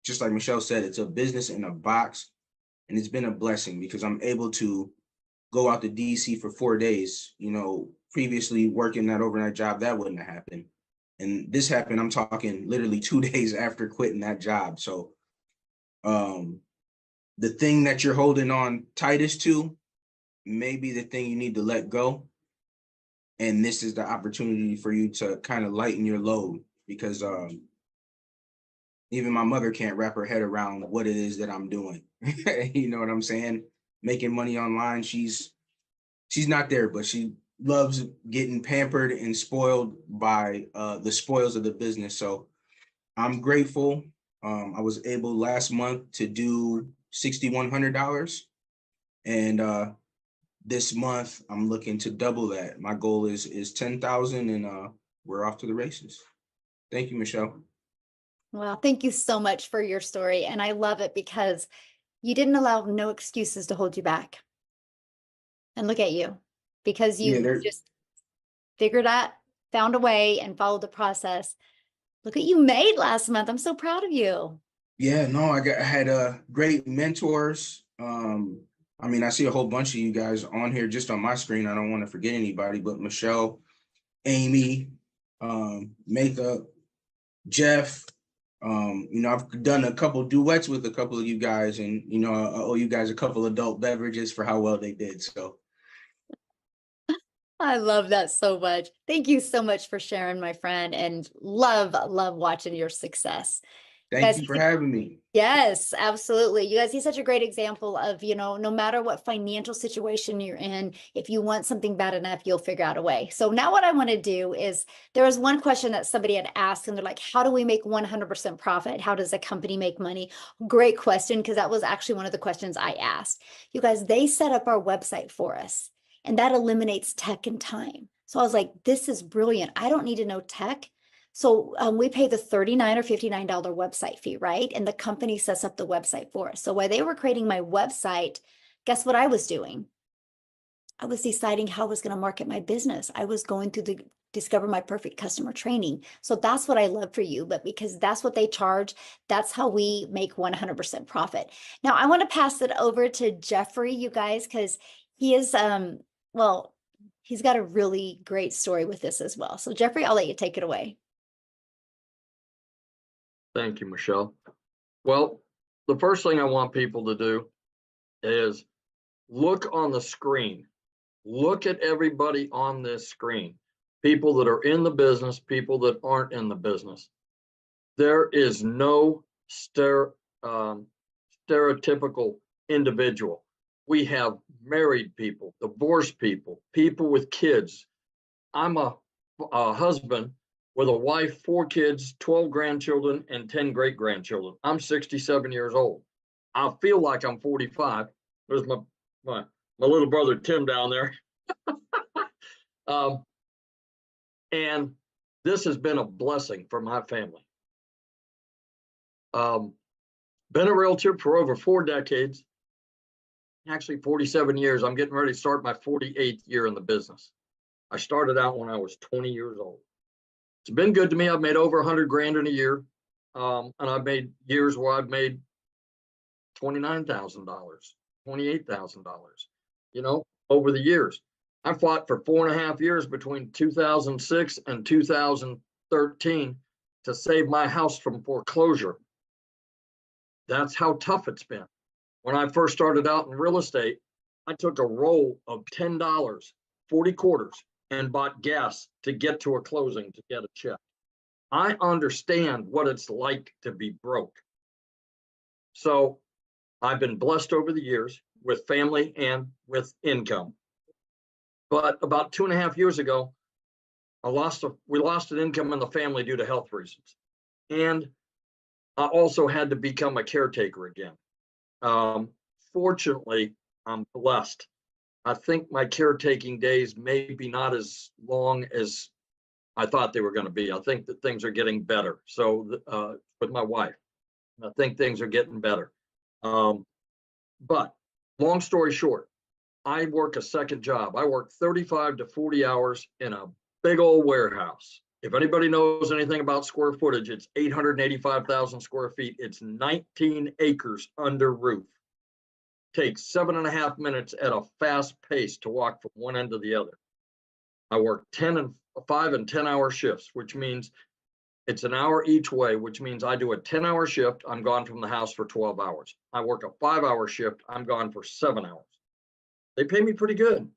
F: Just like Michelle said, it's a business in a box. And it's been a blessing because I'm able to go out to DC for 4 days. Previously working that overnight job, that wouldn't have happened. And this happened, I'm talking literally 2 days after quitting that job. So the thing that you're holding on tightest to may be the thing you need to let go. And this is the opportunity for you to kind of lighten your load, because even my mother can't wrap her head around what it is that I'm doing. You know what I'm saying? Making money online, she's not there, but she loves getting pampered and spoiled by the spoils of the business. So I'm grateful. I was able last month to do $6,100, and this month I'm looking to double that. My goal is 10,000, and we're off to the races. Thank you, Michelle.
A: Well, thank you so much for your story. And I love it because you didn't allow no excuses to hold you back. And look at you, because you just figured out, found a way and followed the process. Look what you made last month. I'm so proud of you.
F: Yeah, no, I had great mentors. I see a whole bunch of you guys on here just on my screen. I don't want to forget anybody, but Michelle, Amy, Makeup, Jeff. I've done a couple duets with a couple of you guys, and I owe you guys a couple adult beverages for how well they did. So
A: I love that so much. Thank you so much for sharing, my friend, and love watching your success.
F: Thank you for having me.
A: Yes, absolutely. You guys, he's such a great example of, no matter what financial situation you're in, if you want something bad enough, you'll figure out a way. So now what I want to do is, there was one question that somebody had asked, and they're like, how do we make 100% profit? How does a company make money? Great question, because that was actually one of the questions I asked. You guys, they set up our website for us, and that eliminates tech and time. So I was like, this is brilliant. I don't need to know tech. So we pay the $39 or $59 website fee, right? And the company sets up the website for us. So while they were creating my website, guess what I was doing? I was deciding how I was going to market my business. I was going through the Discover My Perfect Customer training. So that's what I love for you, but because that's what they charge, that's how we make 100% profit. Now I want to pass it over to Jeffrey, you guys, because he is, well, he's got a really great story with this as well. So Jeffrey, I'll let you take it away.
G: Thank you, Michelle. Well, the first thing I want people to do is look on the screen. Look at everybody on this screen. People that are in the business, people that aren't in the business. There is no stereotypical individual. We have married people, divorced people, people with kids. I'm a husband with a wife, 4 kids, 12 grandchildren, and 10 great-grandchildren. I'm 67 years old. I feel like I'm 45. There's my little brother, Tim, down there. And this has been a blessing for my family. Been a realtor for over 4 decades, actually 47 years. I'm getting ready to start my 48th year in the business. I started out when I was 20 years old. It's been good to me. I've made over 100 grand in a year. And I've made years where I've made $29,000, $28,000, over the years. I fought for 4.5 years between 2006 and 2013 to save my house from foreclosure. That's how tough it's been. When I first started out in real estate, I took a roll of $10, 40 quarters, and bought gas to get to a closing to get a check. I understand what it's like to be broke. So I've been blessed over the years with family and with income. But about 2.5 years ago, we lost an income in the family due to health reasons. And I also had to become a caretaker again. Fortunately, I'm blessed. I think my caretaking days may be not as long as I thought they were going to be. I think that things are getting better. So with my wife, I think things are getting better. But long story short, I work a second job. I work 35 to 40 hours in a big old warehouse. If anybody knows anything about square footage, it's 885,000 square feet. It's 19 acres under roof. Takes 7.5 minutes at a fast pace to walk from one end to the other. I work 5 and 10 hour shifts, which means it's an hour each way, which means I do a 10-hour shift. I'm gone from the house for 12 hours. I work a 5-hour shift. I'm gone for 7 hours. They pay me pretty good,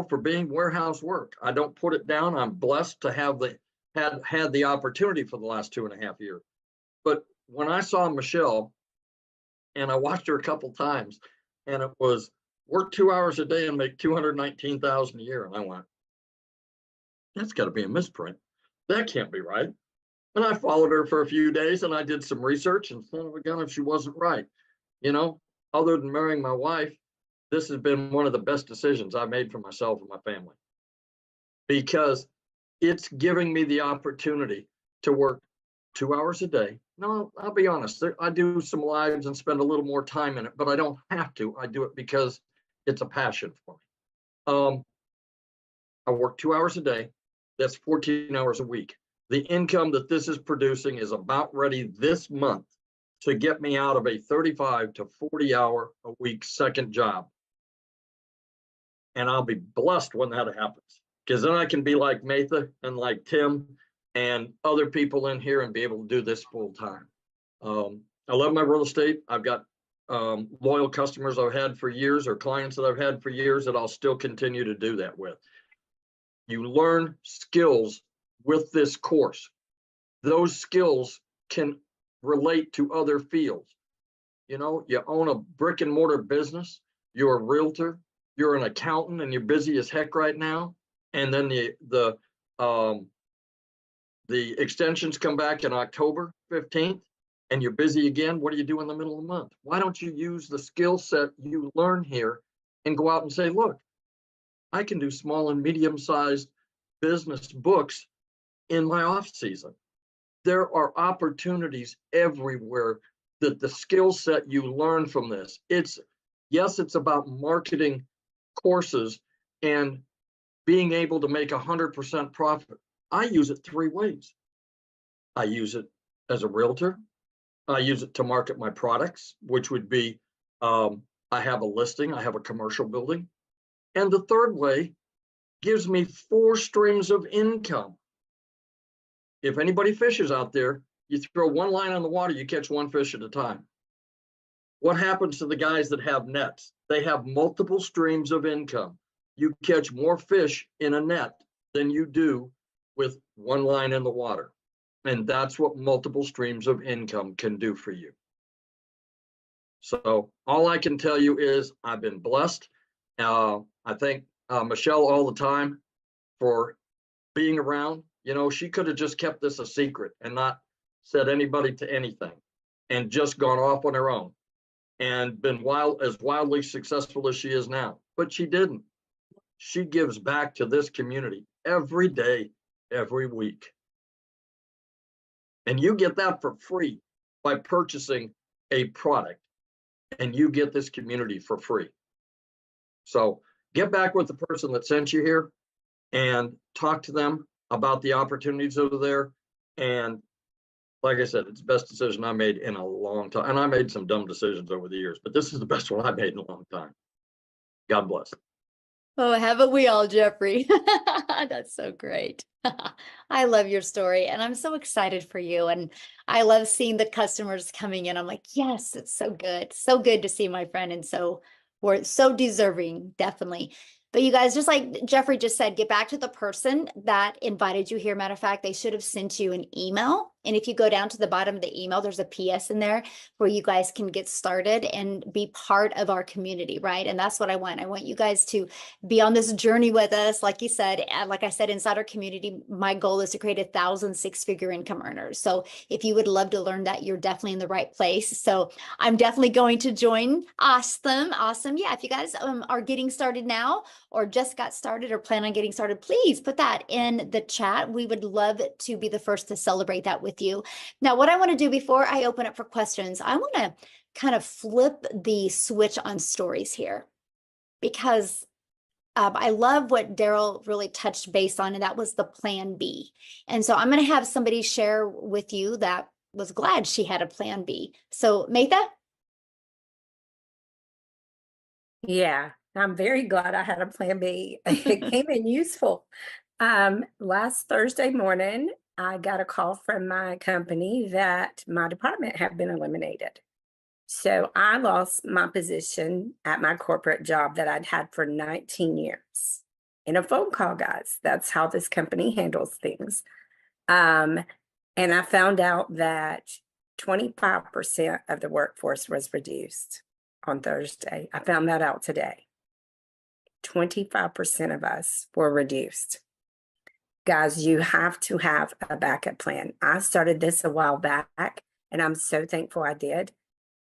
G: for being warehouse work. I don't put it down. I'm blessed to have had the opportunity for the last 2.5 years. But when I saw Michelle, and I watched her a couple times, and it was work 2 hours a day and make $219,000 a year. And I went, that's got to be a misprint. That can't be right. And I followed her for a few days, and I did some research, and son of a gun if she wasn't right. Other than marrying my wife, this has been one of the best decisions I made for myself and my family, because it's giving me the opportunity to work 2 hours a day. No, I'll be honest, I do some lives and spend a little more time in it, but I don't have to. I do it because it's a passion for me. I work 2 hours a day. That's 14 hours a week. The income that this is producing is about ready this month to get me out of a 35 to 40 hour a week second job. And I'll be blessed when that happens, because then I can be like Matha and like Tim and other people in here and be able to do this full time. I love my real estate. I've got loyal customers I've had for years, or clients that I've had for years, that I'll still continue to do that with. You learn skills with this course. Those skills can relate to other fields. You know, you own a brick and mortar business, you're a realtor, you're an accountant, and you're busy as heck right now. And then the extensions come back in October 15th, and you're busy again. What do you do in the middle of the month? Why don't you use the skill set you learn here and go out and say, look, I can do small and medium-sized business books in my off season. There are opportunities everywhere that the skill set you learn from this. Yes, it's about marketing courses and being able to make 100% profit. I use it 3 ways. I use it as a realtor. I use it to market my products, which would be, I have a listing, I have a commercial building. And the third way gives me 4 streams of income. If anybody fishes out there, you throw one line on the water, you catch 1 fish at a time. What happens to the guys that have nets? They have multiple streams of income. You catch more fish in a net than you do with 1 line in the water. And that's what multiple streams of income can do for you. So all I can tell you is I've been blessed. I thank Michelle all the time for being around. You know, she could have just kept this a secret and not said anybody to anything and just gone off on her own and been as wildly successful as she is now. But she didn't. She gives back to this community every day, every week. And you get that for free by purchasing a product, and you get this community for free. So get back with the person that sent you here and talk to them about the opportunities over there. And like I said, it's the best decision I made in a long time. And I made some dumb decisions over the years, but this is the best one I made in a long time. God bless.
A: Oh, haven't we all, Jeffrey? That's so great. I love your story and I'm so excited for you. And I love seeing the customers coming in. I'm like, yes, it's so good. So good to see my friend. And so we're so deserving, definitely. But you guys, just like Jeffrey just said, get back to the person that invited you here. Matter of fact, they should have sent you an email. And if you go down to the bottom of the email, there's a PS in there where you guys can get started and be part of our community, right? And that's what I want. I want you guys to be on this journey with us. Like you said, like I said, inside our community, my goal is to create 1,000 6-figure income earners. So if you would love to learn that, you're definitely in the right place. So I'm definitely going to join. Awesome. Awesome. Yeah. If you guys are getting started now or just got started or plan on getting started, please put that in the chat. We would love to be the first to celebrate that with you. Now, what I want to do before I open up for questions, I want to kind of flip the switch on stories here because I love what Daryl really touched base on, and that was the plan B. And so I'm going to have somebody share with you that was glad she had a plan B. So Maytha?
E: Yeah, I'm very glad I had a plan B. It came in useful. Last Thursday morning, I got a call from my company that my department had been eliminated. So I lost my position at my corporate job that I'd had for 19 years. In a phone call, guys. That's how this company handles things. And I found out that 25% of the workforce was reduced on Thursday. I found that out today. 25% of us were reduced. Guys, you have to have a backup plan. I started this a while back, and I'm so thankful I did.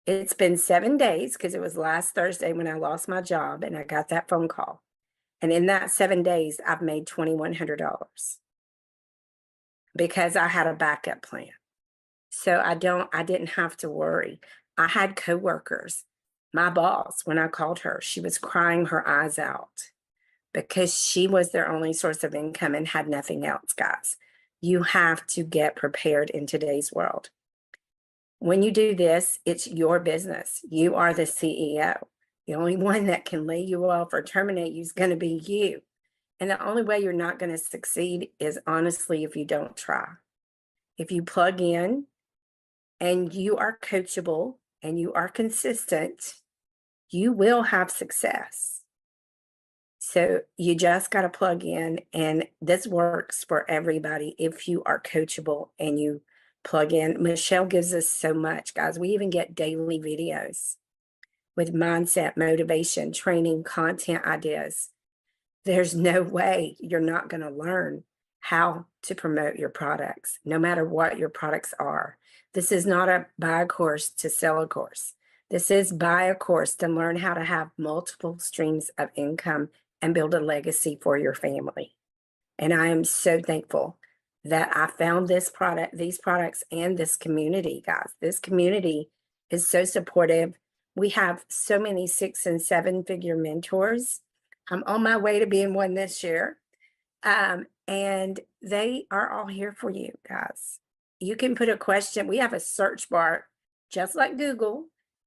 E: It's been 7 days because it was last Thursday when I lost my job and I got that phone call. And in that 7 days, I've made $2,100 because I had a backup plan. So I didn't have to worry. I had coworkers. My boss, when I called her, she was crying her eyes out because she was their only source of income and had nothing else, guys. You have to get prepared in today's world. When you do this, it's your business. You are the CEO. The only one that can lay you off or terminate you is going to be you. And the only way you're not going to succeed is honestly if you don't try. If you plug in and you are coachable and you are consistent, you will have success. So you just got to plug in, and this works for everybody if you are coachable and you plug in. Michelle gives us so much, guys. We even get daily videos with mindset, motivation, training, content ideas. There's no way you're not going to learn how to promote your products, no matter what your products are. This is not a buy a course to sell a course. This is buy a course to learn how to have multiple streams of income and build a legacy for your family. And I am so thankful that I found this product, these products, and this community, guys. This community is so supportive. We have so many 6 and 7 figure mentors. I'm on my way to being one this year. And they are all here for you, guys. You can put a question. We have a search bar, just like Google,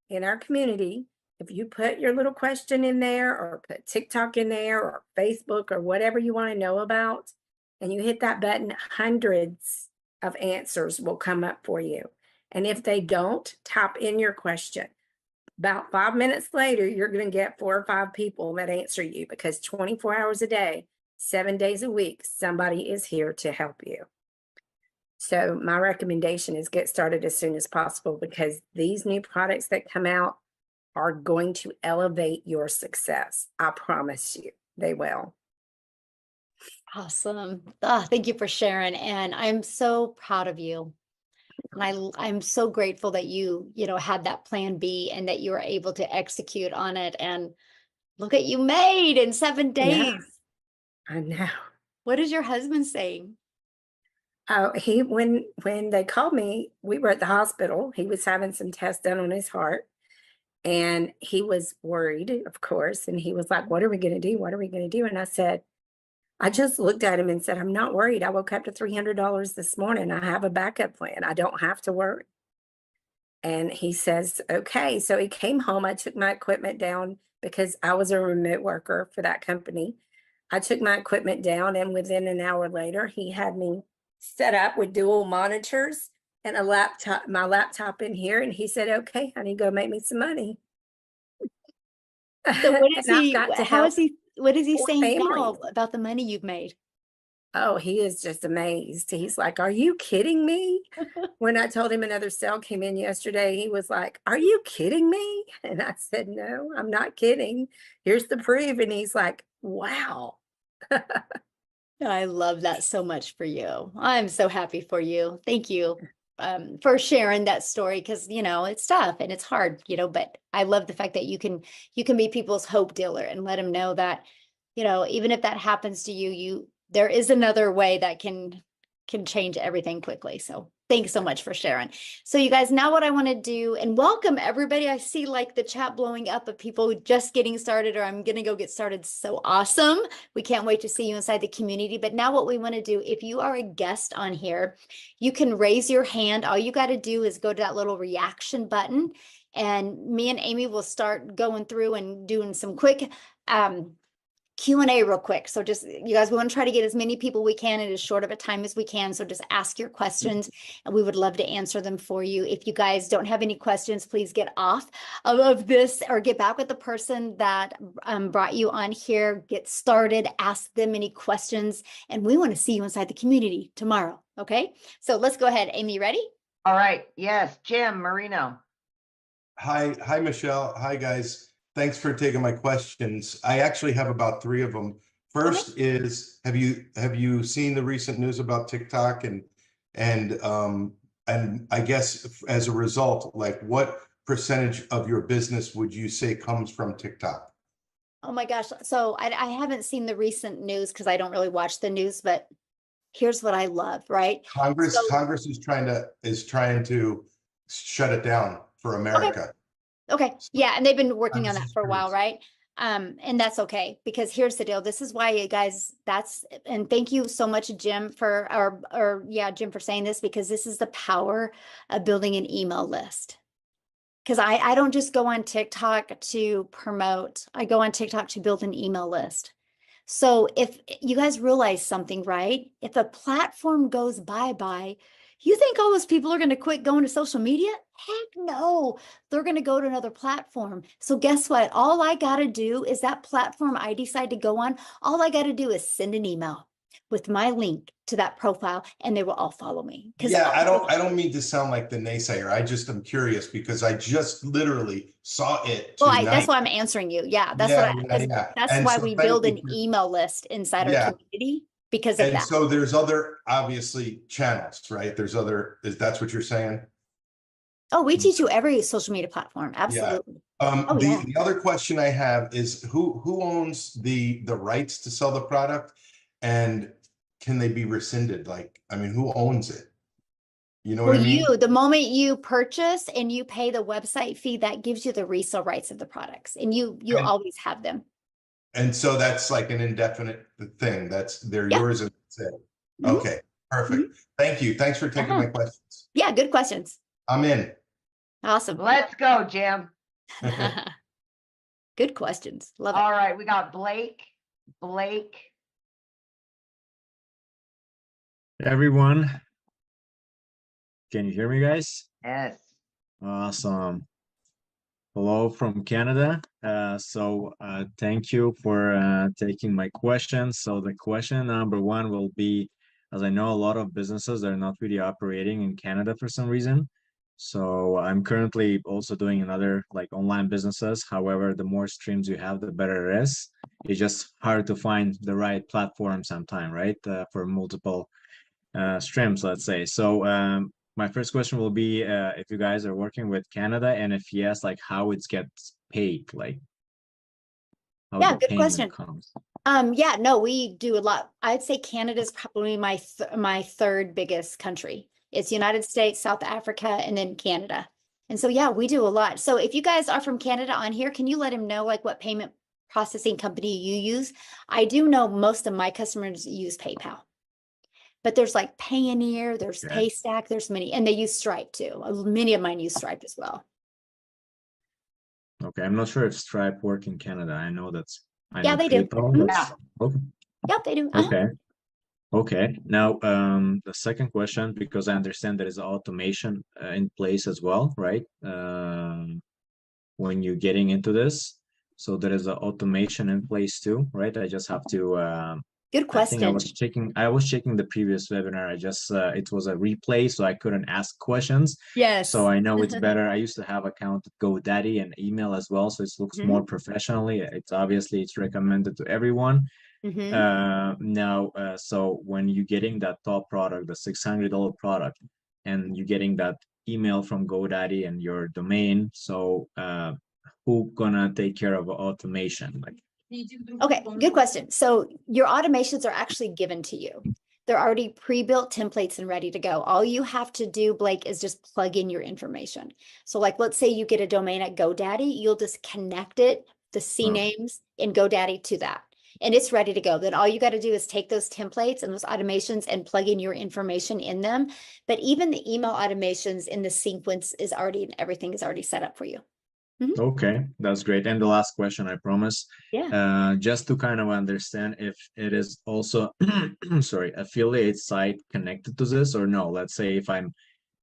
E: in our community. If you put your little question in there, or put TikTok in there, or Facebook, or whatever you want to know about, and you hit that button, hundreds of answers will come up for you. And if they don't, type in your question. About 5 minutes later, you're going to get 4 or 5 people that answer you, because 24 hours a day, 7 days a week, somebody is here to help you. So my recommendation is get started as soon as possible, because these new products that come out are going to elevate your success. I promise you, they will.
A: Awesome. Thank you for sharing. And I'm so proud of you. And I'm so grateful that you had that plan B and that you were able to execute on it. And look at you made in 7 days.
E: Yeah, I know.
A: What is your husband saying?
E: Oh, when they called me, we were at the hospital. He was having some tests done on his heart, and he was worried, of course. And he was like, "What are we going to do? What are we going to do?" And I said, I just looked at him and said, "I'm not worried. I woke up to $300 this morning. I have a backup plan. I don't have to worry." And he says, "Okay." So he came home. I took my equipment down, because I was a remote worker for that company. I took my equipment down, and within an hour later, he had me set up with dual monitors and a laptop, my laptop in here. And he said, "Okay, honey, go make me some money."
A: So what is
E: And I've
A: he,
E: got to
A: how
E: help
A: is he, what is he
E: 4
A: saying now
E: families.
A: about the money you've made?
E: Oh, he is just amazed. He's like, "Are you kidding me?" When I told him another sale came in yesterday, he was like, "Are you kidding me?" And I said, "No, I'm not kidding. Here's the proof." And he's like, "Wow."
A: I love that so much for you. I'm so happy for you. Thank you for sharing that story, because it's tough and it's hard, but I love the fact that you can be people's hope dealer and let them know that, even if that happens to you, there is another way that can change everything quickly. So thanks so much for sharing. So you guys, now what I want to do, and welcome everybody. I see like the chat blowing up of people just getting started, or I'm going to go get started. So awesome. We can't wait to see you inside the community. But now what we want to do, if you are a guest on here, you can raise your hand. All you got to do is go to that little reaction button, and me and Amy will start going through and doing some quick Q&A real quick. So just, you guys, we want to try to get as many people we can in as short of a time as we can. So just ask your questions and we would love to answer them for you. If you guys don't have any questions, please get off of this, or get back with the person that brought you on here. Get started, ask them any questions, and we want to see you inside the community tomorrow. Okay, so let's go ahead. Amy, ready?
D: All right. Yes, Jim Marino.
H: Hi, Michelle. Hi, guys. Thanks for taking my questions. I actually have about 3 of them. First is, have you seen the recent news about TikTok and I guess as a result, like what percentage of your business would you say comes from TikTok?
A: Oh my gosh. So I haven't seen the recent news because I don't really watch the news, but here's what I love, right?
H: Congress is trying to shut it down for America.
A: Okay. Yeah. And they've been working
H: I'm
A: on that
H: just
A: for a while,
H: curious.
A: right? And that's okay, because here's the deal. This is why, you guys, and thank you so much, Jim, Jim, for saying this, because this is the power of building an email list. Because I don't just go on TikTok to promote, I go on TikTok to build an email list. So if you guys realize something, right? If a platform goes bye-bye, you think all those people are going to quit going to social media? Heck no, they're going to go to another platform. So guess what? All I got to do is that platform I decide to go on, all I got to do is send an email. with my link to that profile and they will all follow me.
H: Yeah, I don't mean to sound like the naysayer. I just am curious because I just literally saw it
A: Well,
H: tonight.
A: that's why I'm answering you. Yeah, that's what that's
H: And
A: why
H: so
A: we
H: thank
A: build
H: you
A: an
H: for-
A: email list inside our
H: Yeah.
A: community because of
H: And
A: that.
H: so there's other obviously channels, right? There's other, that's what you're saying?
A: Oh, we teach you every social media platform. Absolutely. Oh, yeah.
H: The other question I have is who owns the rights to sell the product, and can they be rescinded? Like, I mean, who owns it? You know what
A: Well,
H: I mean?
A: the moment you purchase and you pay the website fee, that gives you the resale rights of the products, and you
H: And-
A: always have them.
H: And so that's like an indefinite thing. They're
A: Yeah.
H: yours and that's it.
A: Mhm.
H: Okay, perfect. Thank you. Thanks for taking my questions.
A: Yeah, good questions.
H: I'm in.
A: Awesome.
D: Let's go, Jim.
A: Good questions. Love it.
D: All right, we got Blake. Blake.
I: Everyone, can you hear me, guys?
D: Yes.
I: Awesome. Hello from Canada. Thank you for taking my question. So the question number one will be, as I know a lot of businesses are not really operating in Canada for some reason. So I'm currently also doing another like online businesses. However, the more streams you have, the better it is. It's just hard to find the right platform sometime, right? For multiple streams, let's say. So my first question will be if you guys are working with Canada, and if yes, like how it gets paid, like how
A: Yeah,
I: the
A: good
I: payment
A: question.
I: comes.
A: Yeah, no, we do a lot. I'd say Canada's probably my third biggest country. It's United States, South Africa, and then Canada. And so, yeah, we do a lot. So if you guys are from Canada on here, can you let him know like what payment processing company you use? I do know most of my customers use PayPal, but there's like Payoneer, there's
I: Okay.
A: Paystack, there's many, and they use Stripe too. Many of mine use Stripe as well.
I: Okay, I'm not sure if Stripe work in Canada. I know I
A: Yeah,
I: know
A: they do.
I: PayPal.
A: Mhm.
I: That's okay.
A: Yep, they do. Uh-huh.
I: Okay. Okay. Now, the second question, because I understand there is automation in place as well, right? When you're getting into this, so there is an automation in place too, right? I just have to.
A: Good
I: I think I
A: question.
I: was checking the previous webinar. I just it was a replay, so I couldn't ask questions.
A: Yes.
I: So I know it's better. I used to have account at GoDaddy and email as well, so it looks more professionally. It's obviously it's recommended to everyone. So when you're getting that top product, the $600 product, and you're getting that email from GoDaddy and your domain, so who gonna take care of automation? Like,
A: Okay, good question. So your automations are actually given to you. They're already pre-built templates and ready to go. All you have to do, Blake, is just plug in your information. So like, let's say you get a domain at GoDaddy, you'll just connect it, the CNAMEs in GoDaddy to that. And it's ready to go. Then all you got to do is take those templates and those automations and plug in your information in them. But even the email automations in the sequence is already, everything is already set up for you.
I: okay, that's great. And the last question, I promise.
A: Yeah.
I: Just to kind of understand if it is also, sorry, affiliate site connected to this or no. Let's say if I'm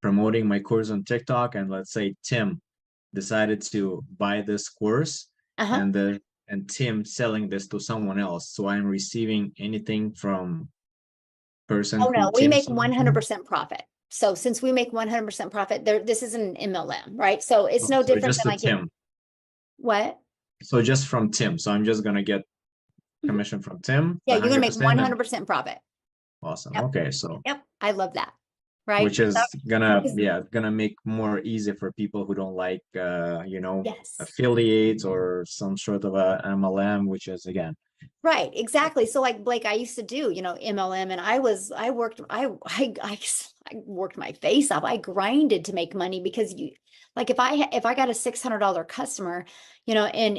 I: promoting my course on TikTok and let's say Tim decided to buy this course and Tim selling this to someone else. So I'm receiving anything from person
A: Oh, no,
I: who
A: we
I: Tim
A: make
I: sold to?
A: 100% profit. So since we make 100% profit, this is an MLM, right? So it's no
I: So
A: different
I: just
A: than
I: to
A: like
I: Tim.
A: what?
I: So just from Tim. So I'm just gonna get commission from Tim.
A: Yeah, you're gonna make
I: 100% and-
A: 100% profit.
I: Awesome.
A: Yep.
I: Okay, so
A: Yep, I love that. Right?
I: which is
A: Because-
I: gonna make more easy for people who don't like
A: Yes.
I: affiliates or some sort of a MLM, which is again.
A: Right, exactly. So like Blake, I used to do, MLM, and I worked my face off. I grinded to make money because like if I got a $600 customer, in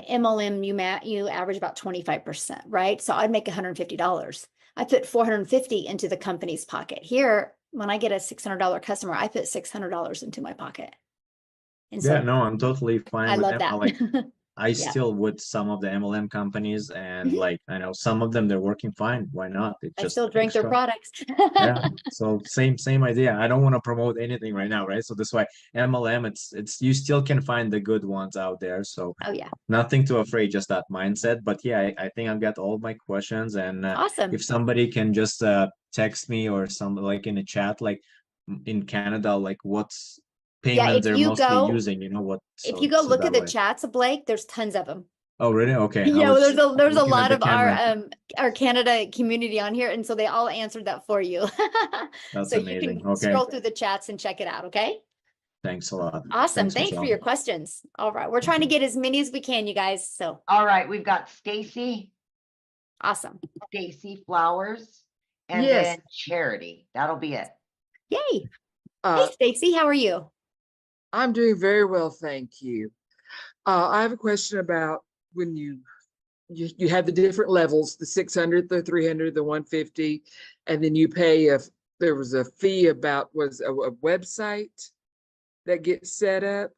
A: MLM you average about 25%, right? So I'd make $150. I put $450 into the company's pocket. Here, when I get a $600 customer, I put $600 into my pocket. And so
I: Yeah, no, I'm totally fine
A: I
I: with
A: love
I: that.
A: that.
I: I
A: Yeah.
I: still with some of the MLM companies, and
A: Mhm.
I: like I know some of them they're working fine. Why not? It
A: I
I: just
A: still drink their
I: extra.
A: products.
I: Yeah. So same idea. I don't want to promote anything right now, right? So that's why MLM, it's you still can find the good ones out there. So
A: Oh yeah.
I: nothing too afraid, just that mindset. But yeah, I think I've got all my questions, and
A: Awesome.
I: if somebody can just text me or some like in a chat, like in Canada, like what's payment
A: if
I: they're
A: you
I: mostly
A: go-
I: using, you know what?
A: If
I: So
A: you go
I: so
A: look
I: that
A: at the
I: way.
A: chats, Blake, there's tons of them.
I: Oh, really? Okay. I
A: Yeah, well,
I: was
A: there's a
I: looking at
A: lot
I: the
A: of
I: camera.
A: our Canada community on here, and so they all answered that for you.
I: That's
A: So you
I: amazing.
A: can
I: Okay.
A: scroll through the chats and check it out, okay?
I: Thanks a lot.
A: Awesome. Thanks for
I: Michelle.
A: your questions. All right. We're trying to get as many as we can, you guys. So
D: All right, we've got Stacy
A: awesome.
D: Flowers, and
J: Yes.
D: then Charity. That'll be it.
A: Yay. Hey,
J: Uh,
A: Stacy, how are you?
J: I'm doing very well, thank you. I have a question about when you have the different levels, the 600, the 300, the 150, and then you pay if there was a fee about was a website that gets set up.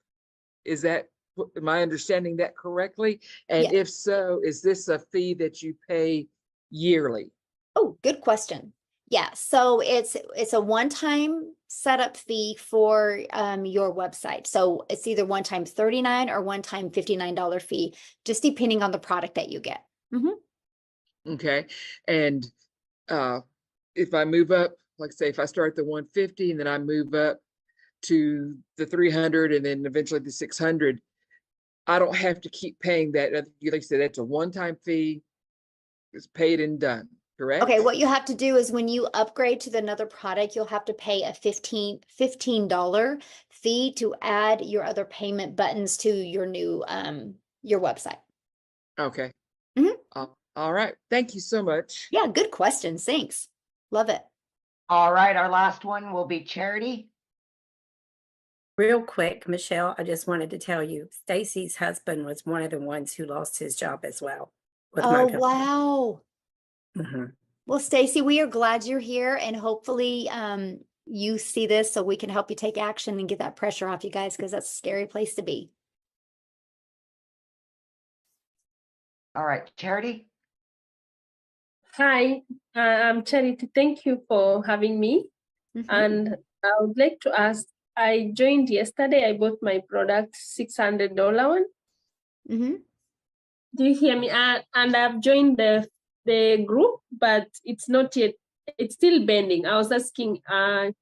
J: Is that, am I understanding that correctly? And
A: Yeah.
J: if so, is this a fee that you pay yearly?
A: Oh, good question. Yeah, so it's a one-time setup fee for your website. So it's either one-time $39 or one-time $59 fee, just depending on the product that you get.
J: Okay. And if I move up, like say if I start the 150 and then I move up to the 300 and then eventually the 600, I don't have to keep paying that. Like you said, that's a one-time fee. It's paid and done, correct?
A: Okay, what you have to do is when you upgrade to another product, you'll have to pay a $15 fee to add your other payment buttons to your new your website.
J: Okay.
A: Mhm.
J: All right. Thank you so much.
A: Yeah, good questions. Thanks. Love it.
D: All right, our last one will be Charity.
E: Real quick, Michelle, I just wanted to tell you, Stacy's husband was one of the ones who lost his job as well. With my
A: Oh,
E: company.
A: wow.
E: Mhm.
A: Well, Stacy, we are glad you're here, and hopefully you see this so we can help you take action and get that pressure off you guys, because that's a scary place to be.
D: All right, Charity.
K: Hi, I'm Charity. Thank you for having me.
A: Mhm.
K: And I would like to ask, I joined yesterday. I bought my product, $600 one.
A: Mhm.
K: Do you hear me? And I've joined the group, but it's not yet, it's still bending. I was asking for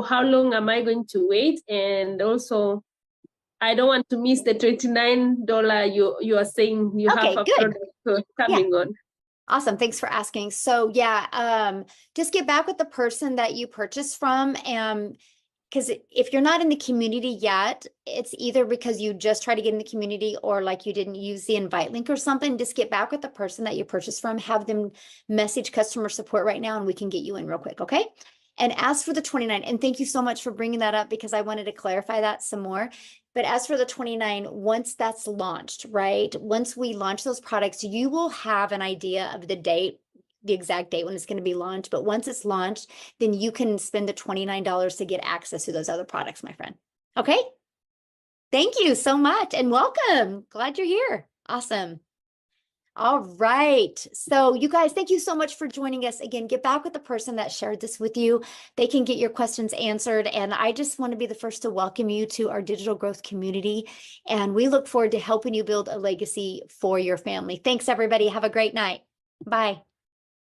K: how long am I going to wait? And also, I don't want to miss the $29 you are saying you
A: Okay,
K: have a
A: good.
K: product coming on.
A: Awesome. Thanks for asking. So yeah, just get back with the person that you purchased from. Because if you're not in the community yet, it's either because you just try to get in the community or like you didn't use the invite link or something. Just get back with the person that you purchased from, have them message customer support right now, and we can get you in real quick. Okay. And as for the 29, and thank you so much for bringing that up because I wanted to clarify that some more. But as for the 29, once that's launched, right? Once we launch those products, you will have an idea of the date, the exact date when it's going to be launched. But once it's launched, then you can spend the $29 to get access to those other products, my friend. Okay. Thank you so much and welcome. Glad you're here. Awesome. All right. So you guys, thank you so much for joining us. Again, get back with the person that shared this with you. They can get your questions answered. And I just want to be the first to welcome you to our digital growth community. And we look forward to helping you build a legacy for your family. Thanks, everybody. Have a great night. Bye.